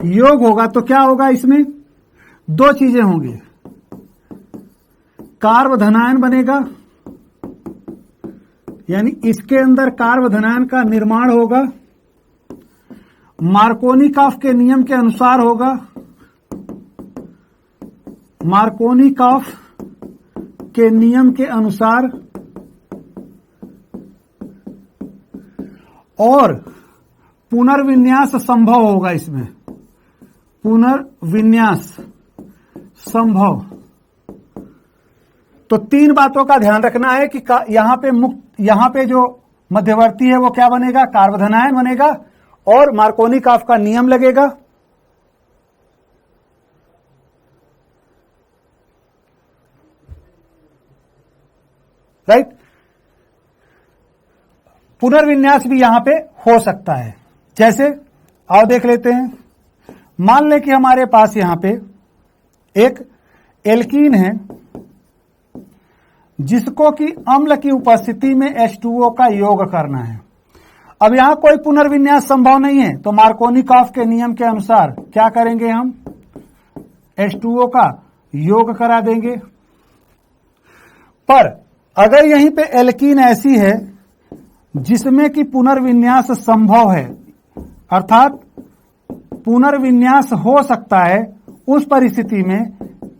योग होगा तो क्या होगा, इसमें 2 चीजें होंगी। कार्बधनायन बनेगा, यानी इसके अंदर कार्बधनायन का निर्माण होगा, मार्कोनिकॉफ के नियम के अनुसार होगा। मार्कोनिकॉफ के नियम के अनुसार, और पुनर्विन्यास संभव होगा। इसमें पुनर्विन्यास संभव। तो 3 बातों का ध्यान रखना है कि यहां पे जो मध्यवर्ती है वो क्या बनेगा, कार्बोधनायन बनेगा और मार्कोनिकॉफ का नियम लगेगा। राइट? पुनर्विन्यास भी यहां पे हो सकता है। जैसे आओ देख लेते हैं। मान लें कि हमारे पास यहां पे एक एल्कीन है जिसको कि अम्ल की उपस्थिति में H2O का योग करना है। अब यहां कोई पुनर्विन्यास संभव नहीं है, तो मार्कोनिकॉफ के नियम के अनुसार क्या करेंगे, हम H2O का योग करा देंगे। पर अगर यहीं पे एल्कीन ऐसी है जिसमें कि पुनर्विन्यास संभव है, अर्थात पुनर्विन्यास हो सकता है, उस परिस्थिति में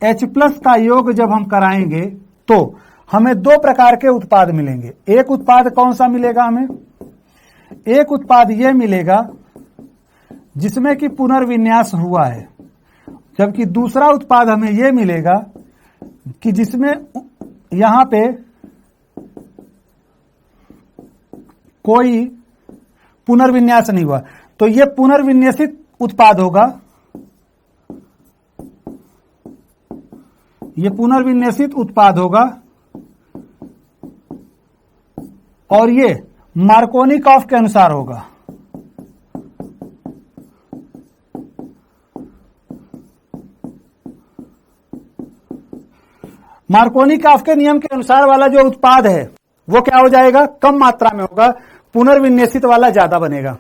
H+ का योग जब हम कराएंगे तो हमें दो प्रकार के उत्पाद मिलेंगे। एक उत्पाद कौन सा मिलेगा हमें? एक उत्पाद यह मिलेगा जिसमें कि पुनर्विन्यास हुआ है, जबकि दूसरा उत्पाद हमें यह मिलेगा कि जिसमें यहां पे कोई पुनर्विन्यास नहीं हुआ। तो यह पुनर्विन्यासित उत्पाद होगा, यह पुनर्विन्यासित उत्पाद होगा और ये मार्कोनिकॉफ के अनुसार होगा। मार्कोनिकॉफ के नियम के अनुसार वाला जो उत्पाद है वो क्या हो जाएगा? कम मात्रा में होगा, पुनर्विन्यासित वाला ज्यादा बनेगा।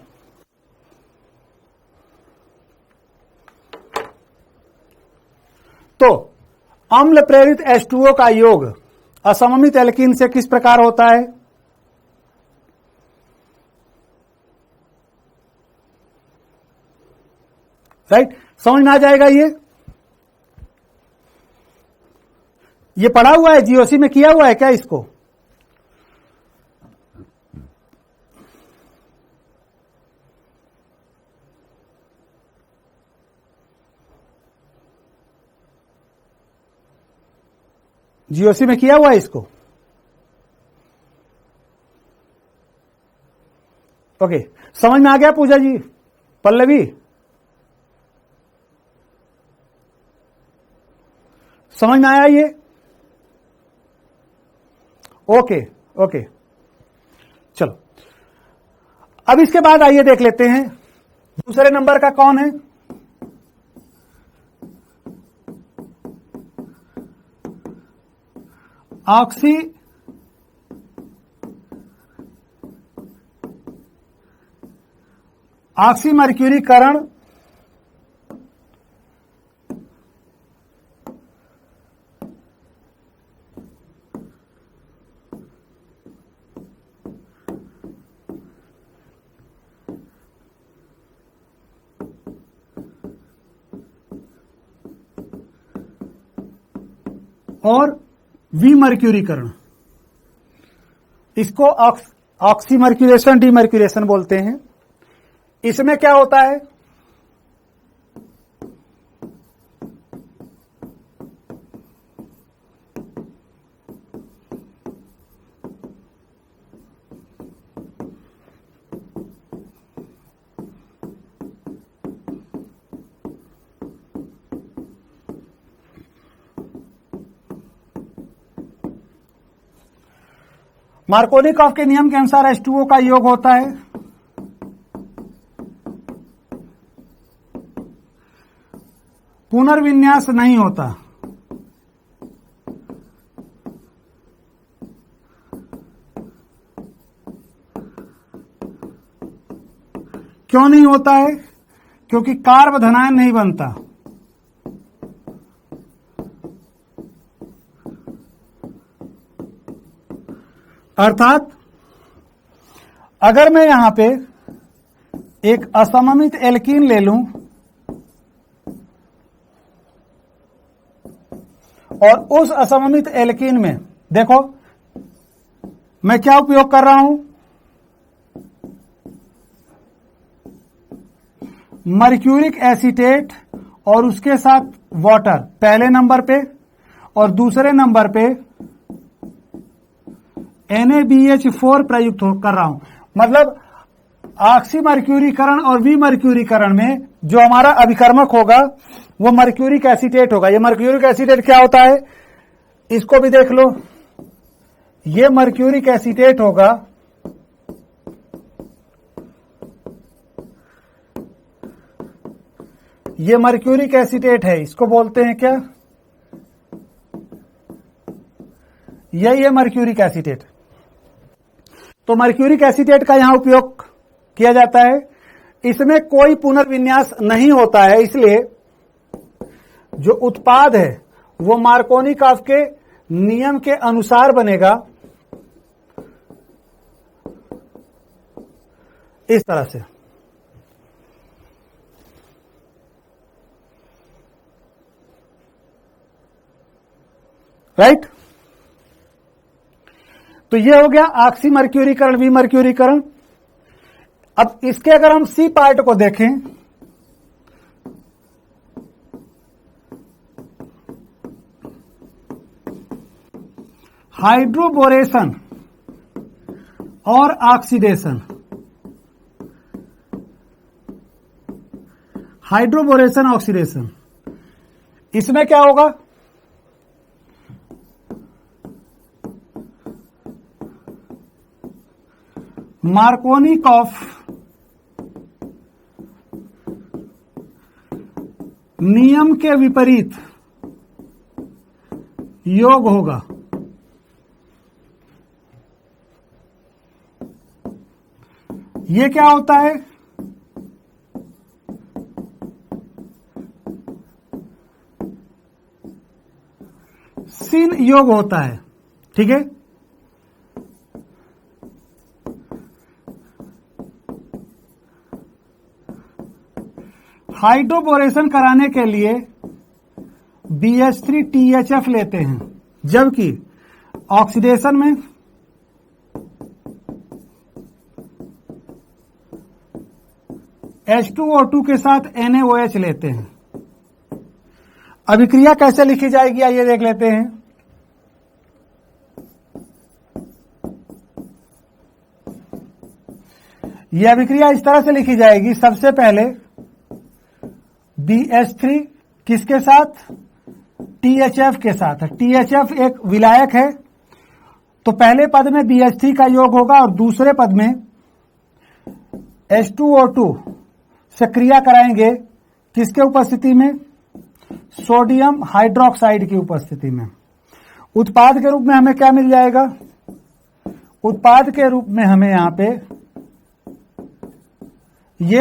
तो अम्ल प्रेरित H2O का योग असममित एल्कीन से किस प्रकार होता है? राइट, समझ में आ जाएगा। ये पढ़ा हुआ है, जीओसी में किया हुआ है क्या इसको? जीओसी में किया हुआ है इसको? ओके, समझ में आ गया पूजा जी, पल्लवी? समझ में आया ये? ओके ओके, चलो अब इसके बाद आइए देख लेते हैं दूसरे नंबर का कौन है। ऑक्सीमर्क्यूरीकरण और विमर्क्यूरीकरण, इसको ऑक्सीमर्क्यूरेशन डीमर्क्यूरेशन बोलते हैं। इसमें क्या होता है? मार्कोनिकॉफ के नियम के अनुसार H2O का योग होता है पुनर्विन्यास नहीं होता। क्यों नहीं होता है? क्योंकि कार्ब धनायन नहीं बनता। अर्थात अगर मैं यहां पे एक असममित एल्कीन ले लूं और उस असममित एल्कीन में देखो मैं क्या उपयोग कर रहा हूं, मर्क्यूरिक एसीटेट और उसके साथ वाटर पहले नंबर पे, और दूसरे नंबर पे NaBH4 प्रयुक्त कर रहा हूं। मतलब ऑक्सीमर्क्यूरीकरण और विमर्क्यूरीकरण में जो हमारा अभिकर्मक होगा वो मर्क्यूरिक एसीटेट होगा। ये मर्क्यूरिक एसीटेट क्या होता है इसको भी देख लो। ये मर्क्यूरिक एसीटेट होगा, ये मर्क्यूरिक एसीटेट है, इसको बोलते हैं क्या? यही है मर्क्यूरिक एसीटेट। तो मर्क्यूरिक एसीटेट का यहां उपयोग किया जाता है। इसमें कोई पुनर्विन्यास नहीं होता है, इसलिए जो उत्पाद है वो मार्कोनिकॉफ के नियम के अनुसार बनेगा, इस तरह से। राइट? तो ये हो गया ऑक्सीमर्क्यूरीकरण, विमर्क्यूरीकरण। अब इसके अगर हम सी पार्ट को देखें, हाइड्रोबोरेशन और ऑक्सीडेशन। हाइड्रोबोरेशन ऑक्सीडेशन, इसमें क्या होगा? मार्कोनिकॉफ नियम के विपरीत योग होगा। ये क्या होता है? सिन योग होता है। ठीक है? हाइड्रोबोरेशन कराने के लिए BH3THF लेते हैं, जबकि ऑक्सीडेशन में H2O2 के साथ NaOH लेते हैं। अभिक्रिया कैसे लिखी जाएगी आइए देख लेते हैं। यह अभिक्रिया इस तरह से लिखी जाएगी, सबसे पहले BH3 किसके साथ? THF के साथ। THF एक विलायक है, तो पहले पद में BH3 का योग होगा और दूसरे पद में H2O2 से क्रिया कराएंगे, किसके उपस्थिति में? सोडियम हाइड्रोक्साइड की उपस्थिति में। उत्पाद के रूप में हमें क्या मिल जाएगा? उत्पाद के रूप में हमें यहां पे ये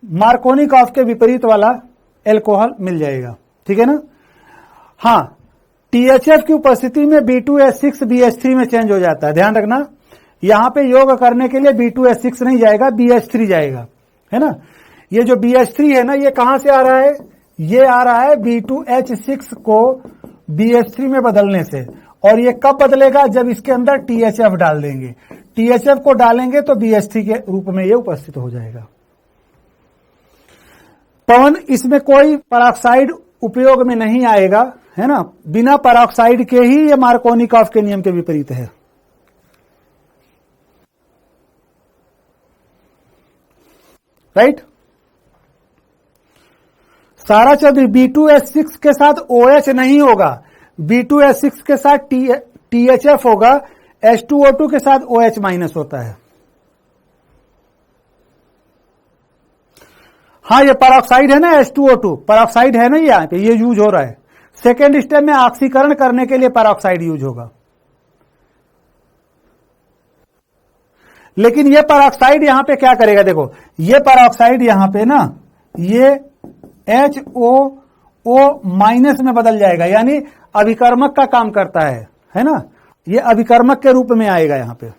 मार्कोनिकॉफ के विपरीत वाला एल्कोहल मिल जाएगा। ठीक है ना? हां, THF की उपस्थिति में B2H6 BH3 में चेंज हो जाता है, ध्यान रखना। यहां पे योग करने के लिए B2H6 नहीं जाएगा, BH3 जाएगा, है ना? ये जो BH3 है ना, ये कहां से आ रहा है? ये आ रहा है B2H6 को BH3 में बदलने से। और ये कब बदलेगा? जब इसके अंदर THF डाल देंगे। THF को डालेंगे तो BH3 के रूप में ये उपस्थित हो जाएगा। पवन, इसमें कोई परऑक्साइड उपयोग में नहीं आएगा, है ना? बिना परऑक्साइड के ही ये मार्कोनिकॉफ के नियम के विपरीत है। राइट? सारा चौधरी, B2H6 के साथ OH नहीं होगा, B2H6 के साथ THF होगा, H2O2 के साथ OH माइनस होता है। हाँ, ये परऑक्साइड है ना, H2O2 परऑक्साइड है ना, यहाँ पे ये यूज हो रहा है। सेकेंड स्टेप में ऑक्सीकरण करने के लिए परऑक्साइड यूज होगा, लेकिन ये परऑक्साइड यहां पे क्या करेगा? देखो, ये परऑक्साइड यहां पे ना, ये HOO माइनस में बदल जाएगा, यानी अभिकर्मक का काम करता है ना? ये अभिकर्मक के रूप में आएगा यहां पे।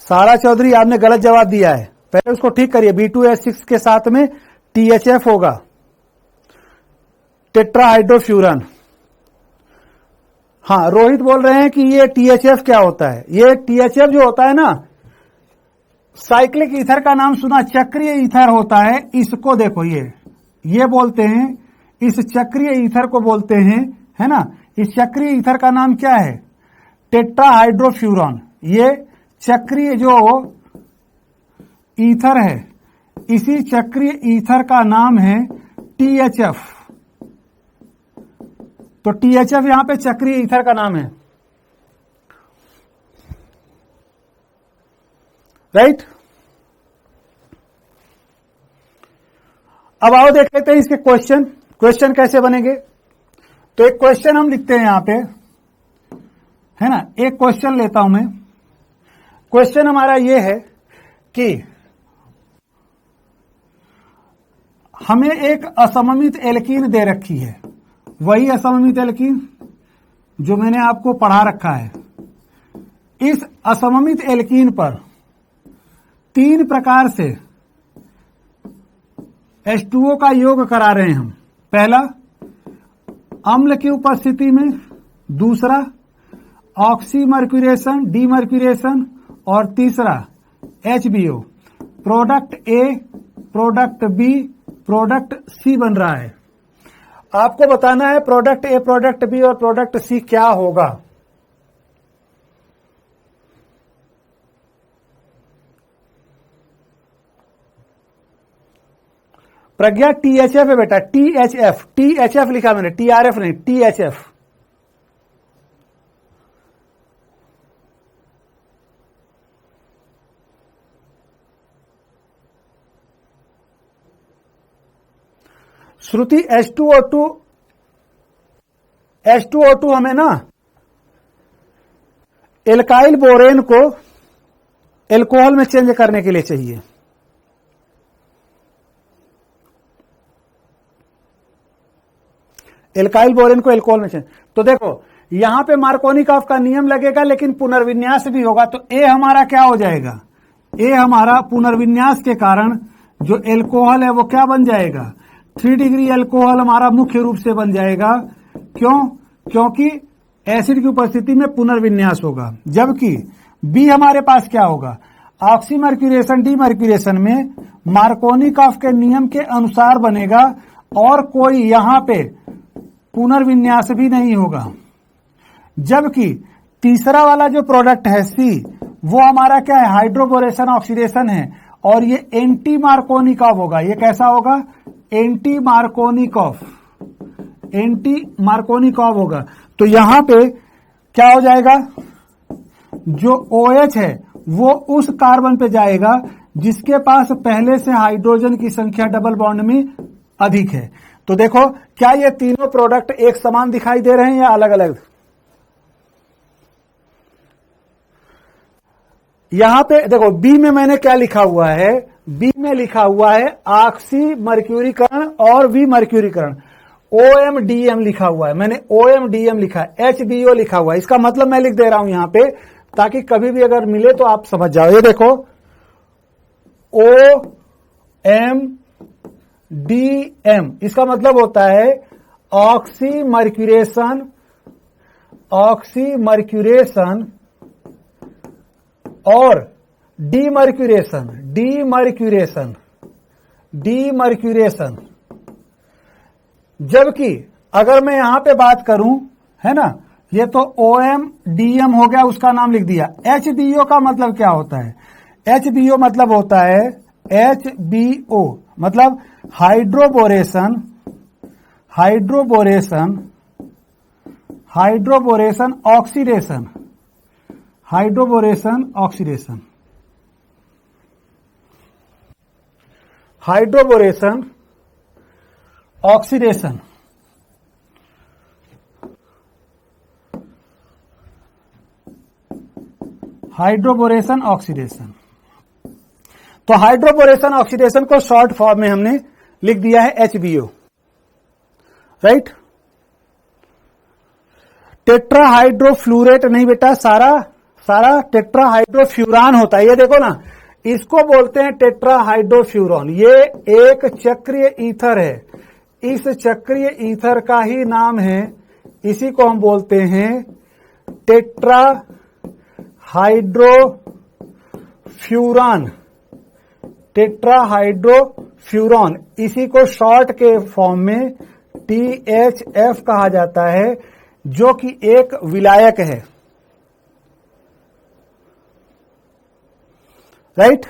सारा चौधरी, आपने गलत जवाब दिया है, पहले उसको ठीक करिए। B2H6 के साथ में THF होगा, टेट्राहाइड्रोफ्यूरन। हाँ, रोहित बोल रहे हैं कि ये THF क्या होता है? ये THF जो होता है ना, साइक्लिक ईथर का नाम सुना, चक्रीय ईथर होता है। इसको देखो, ये बोलते हैं, इस चक्रीय ईथर को बोलते हैं, है ना? इस चक्रीय ईथर का नाम क्या है? टेट्राहाइड्रोफ्यूरन। ये चक्रीय जो ईथर है, इसी चक्रीय ईथर का नाम है THF। तो THF यहां पे चक्रीय ईथर का नाम है। राइट? अब आओ देख लेते हैं इसके क्वेश्चन। क्वेश्चन कैसे बनेंगे? तो एक क्वेश्चन हम लिखते हैं यहां पे, है ना। एक क्वेश्चन लेता हूं मैं। क्वेश्चन हमारा ये है कि हमें एक असममित एल्कीन दे रखी है, वही असममित एल्कीन जो मैंने आपको पढ़ा रखा है। इस असममित एल्कीन पर 3 प्रकार से H2O का योग करा रहे हैं हम। पहला, अम्ल की उपस्थिति में। दूसरा, ऑक्सीमर्क्यूरेशन, डीमर्क्यूरेशन। और तीसरा, HBO। Product A, product B, product C बन रहा है। आपको बताना है प्रोडक्ट ए, प्रोडक्ट बी और प्रोडक्ट सी क्या होगा। प्रज्ञा THF है बेटा, THF। THF लिखा मैंने, TRF नहीं, THF। श्रुति H2O2 हमें ना एल्काइल बोरेन को एल्कोहल में चेंज करने के लिए चाहिए। एल्काइल बोरेन को एल्कोहल में चेंज। तो देखो यहां पे मार्कोनिकॉफ का नियम लगेगा, लेकिन पुनर्विन्यास भी होगा। तो ए हमारा क्या हो जाएगा? ए हमारा पुनर्विन्यास के कारण जो एल्कोहल है वो क्या बन जाएगा? 3 डिग्री एल्कोहल हमारा मुख्य रूप से बन जाएगा। क्यों? क्योंकि एसिड की उपस्थिति में पुनर्विन्यास होगा। जबकि बी हमारे पास क्या होगा? ऑक्सीमर्क्यूरेशन, डीमर्क्यूरेशन में मार्कोनिकॉफ के नियम के अनुसार बनेगा और कोई यहां पे पुनर्विन्यास भी नहीं होगा। जबकि तीसरा वाला जो प्रोडक्ट है सी, वो हमारा क्या है? हाइड्रोबोरेशन ऑक्सीडेशन है और ये एंटी मार्कोनिकॉफ होगा। ये कैसा होगा? Anti Markovnikov. एंटी मार्कोनिकॉफ होगा। तो यहां पे क्या हो जाएगा? जो OH है वो उस कार्बन पे जाएगा जिसके पास पहले से हाइड्रोजन की संख्या डबल बॉन्ड में अधिक है। तो देखो क्या ये तीनों प्रोडक्ट एक समान दिखाई दे रहे हैं या अलग अलग? यहां पे देखो बी में मैंने क्या लिखा हुआ है? बी में लिखा हुआ है ऑक्सी मर्क्यूरीकरण और वी मर्क्यूरीकरण। OMDM लिखा हुआ है, मैंने OMDM लिखा है, HBO लिखा हुआ है। इसका मतलब मैं लिख दे रहा हूं यहां पे ताकि कभी भी अगर मिले तो आप समझ जाओ। ये देखो OMDM, इसका मतलब होता है ऑक्सीमर्क्यूरेशन, ऑक्सीमर्क्यूरेशन और डीमर्क्यूरेशन, डीमर्क्यूरेशन, डीमर्क्यूरेशन। जबकि अगर मैं यहां पे बात करूं, है ना, ये तो OMDM हो गया, उसका नाम लिख दिया। HBO का मतलब क्या होता है? HBO मतलब होता है HBO मतलब hydroboration, hydroboration, hydroboration oxidation, hydroboration oxidation, hydroboration oxidation. Hydroboration oxidation. तो हाइड्रोबोरेशन ऑक्सीडेशन को शॉर्ट फॉर्म में हमने लिख दिया है HBO, राइट। टेट्राहाइड्रोफ्लूरेट नहीं बेटा, सारा टेट्राहाइड्रोफ्यूरान होता है। ये देखो ना, इसको बोलते हैं टेट्राहाइड्रोफ्यूरॉन। ये एक चक्रीय ईथर है। इस चक्रीय ईथर का ही नाम है, इसी को हम बोलते हैं टेट्राहाइड्रोफ्यूरान, टेट्राहाइड्रोफ्यूरॉन। इसी को शॉर्ट के फॉर्म में THF कहा जाता है, जो कि एक विलायक है, राइट।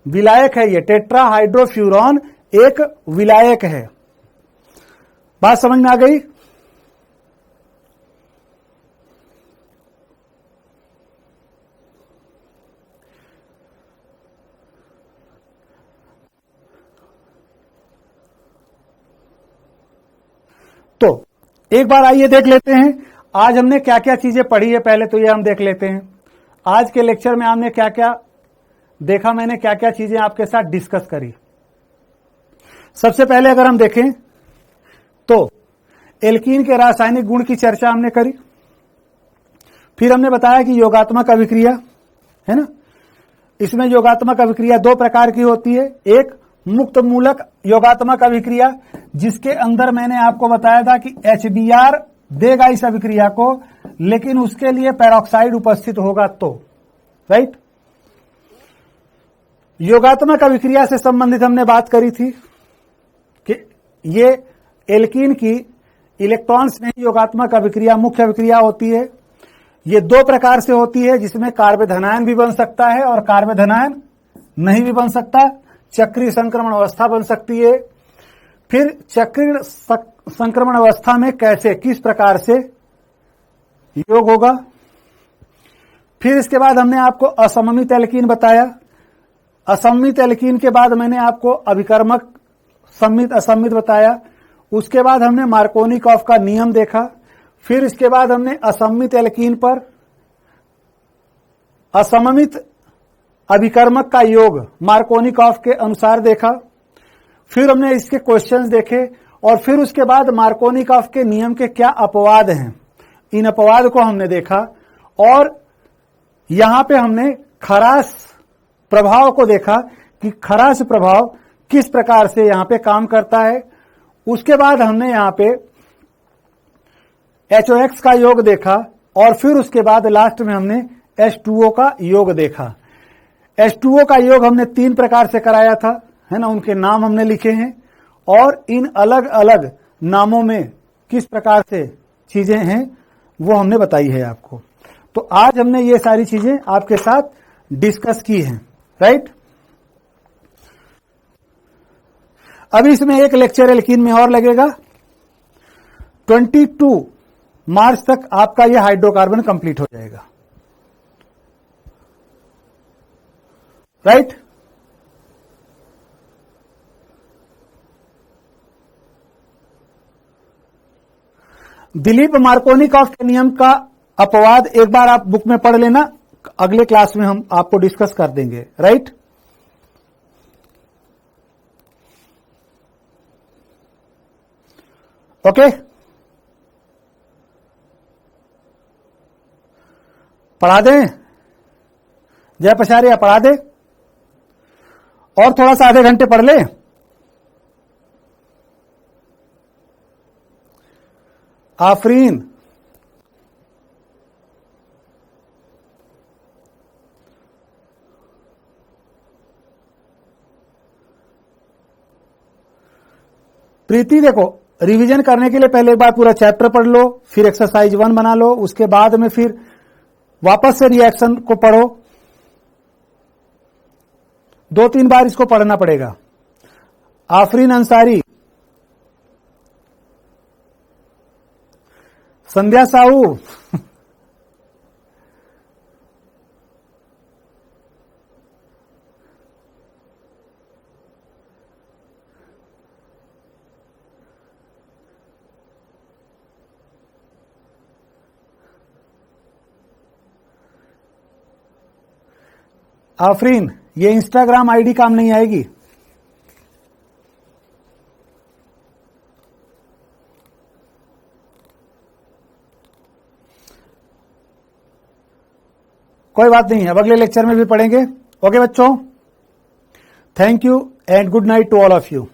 विलायक है ये, टेट्राहाइड्रोफ्यूरॉन एक विलायक है। बात समझ में आ गई? तो एक बार आइए देख लेते हैं आज हमने क्या क्या चीजें पढ़ी है। पहले तो ये हम देख लेते हैं आज के लेक्चर में हमने क्या क्या देखा, मैंने क्या क्या चीजें आपके साथ डिस्कस करी। सबसे पहले अगर हम देखें तो एल्कीन के रासायनिक गुण की चर्चा हमने करी। फिर हमने बताया कि योगात्मक अभिक्रिया है ना, इसमें योगात्मक अभिक्रिया दो प्रकार की होती है। एक मुक्त मूलक योगात्मक अभिक्रिया, जिसके अंदर मैंने आपको बताया था कि HBr देगा इस अभिक्रिया को, लेकिन उसके लिए पेरोक्साइड उपस्थित होगा तो, राइट। योगात्मक अभिक्रिया से संबंधित हमने बात करी थी कि ये एल्कीन की इलेक्ट्रॉन स्नेही योगात्मक अभिक्रिया मुख्य अभिक्रिया होती है। ये दो प्रकार से होती है, जिसमें कार्बेधनायन भी बन सकता है और कार्बेधनायन नहीं भी बन सकता। चक्रीय संक्रमण अवस्था बन सकती है। फिर चक्रीय संक्रमण अवस्था में कैसे किस प्रकार से योग होगा। फिर इसके बाद हमने आपको असममित एल्कीन बताया। असममित एल्कीन के बाद मैंने आपको अभिकर्मक सम्मित असममित बताया। उसके बाद हमने मार्कोनिकॉफ का नियम देखा। फिर इसके बाद हमने असममित एल्कीन पर असममित अभिकर्मक का योग मार्कोनिकॉफ के अनुसार देखा। फिर हमने इसके क्वेश्चंस देखे और फिर उसके बाद मार्कोनिकॉफ के नियम के क्या अपवाद हैं, इन अपवाद को हमने देखा। और यहां पे हमने खरास प्रभाव को देखा कि खरास प्रभाव किस प्रकार से यहां पे काम करता है। उसके बाद हमने यहां पे HOX का योग देखा और फिर उसके बाद लास्ट में हमने H2O का योग देखा। H2O का योग हमने 3 प्रकार से कराया था, है ना, उनके नाम हमने लिखे हैं और इन अलग अलग नामों में किस प्रकार से चीजें हैं वो हमने बताई है आपको। तो आज हमने ये सारी चीजें आपके साथ डिस्कस की हैं, राइट। अभी इसमें एक लेक्चर एल्कीन में और लगेगा। 22 मार्च तक आपका यह हाइड्रोकार्बन कंप्लीट हो जाएगा, राइट। दिलीप मार्कोनिकॉफ के नियम का अपवाद एक बार आप बुक में पढ़ लेना, अगले क्लास में हम आपको डिस्कस कर देंगे, राइट। ओके, पढ़ा दें जय पछारिया, पढ़ा दे और थोड़ा सा आधे घंटे पढ़ ले। आफरीन, प्रीति देखो रिवीजन करने के लिए पहले एक बार पूरा चैप्टर पढ़ लो, फिर एक्सरसाइज 1 बना लो, उसके बाद में फिर वापस से रिएक्शन को पढ़ो। 2-3 बार इसको पढ़ना पड़ेगा। आफरीन अंसारी, संध्या साहू आफरीन, ये इंस्टाग्राम आईडी काम नहीं आएगी। कोई बात नहीं है, अब अगले लेक्चर में भी पढ़ेंगे। ओके बच्चों, thank you and good night to all of you.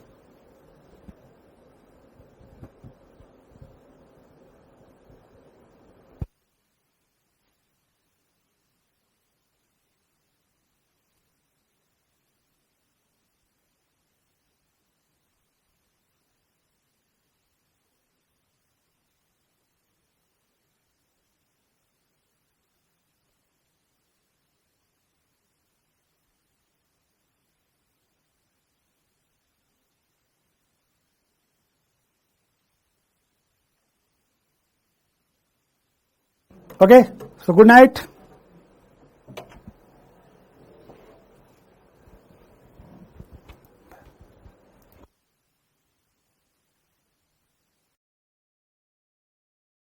Okay, so good night.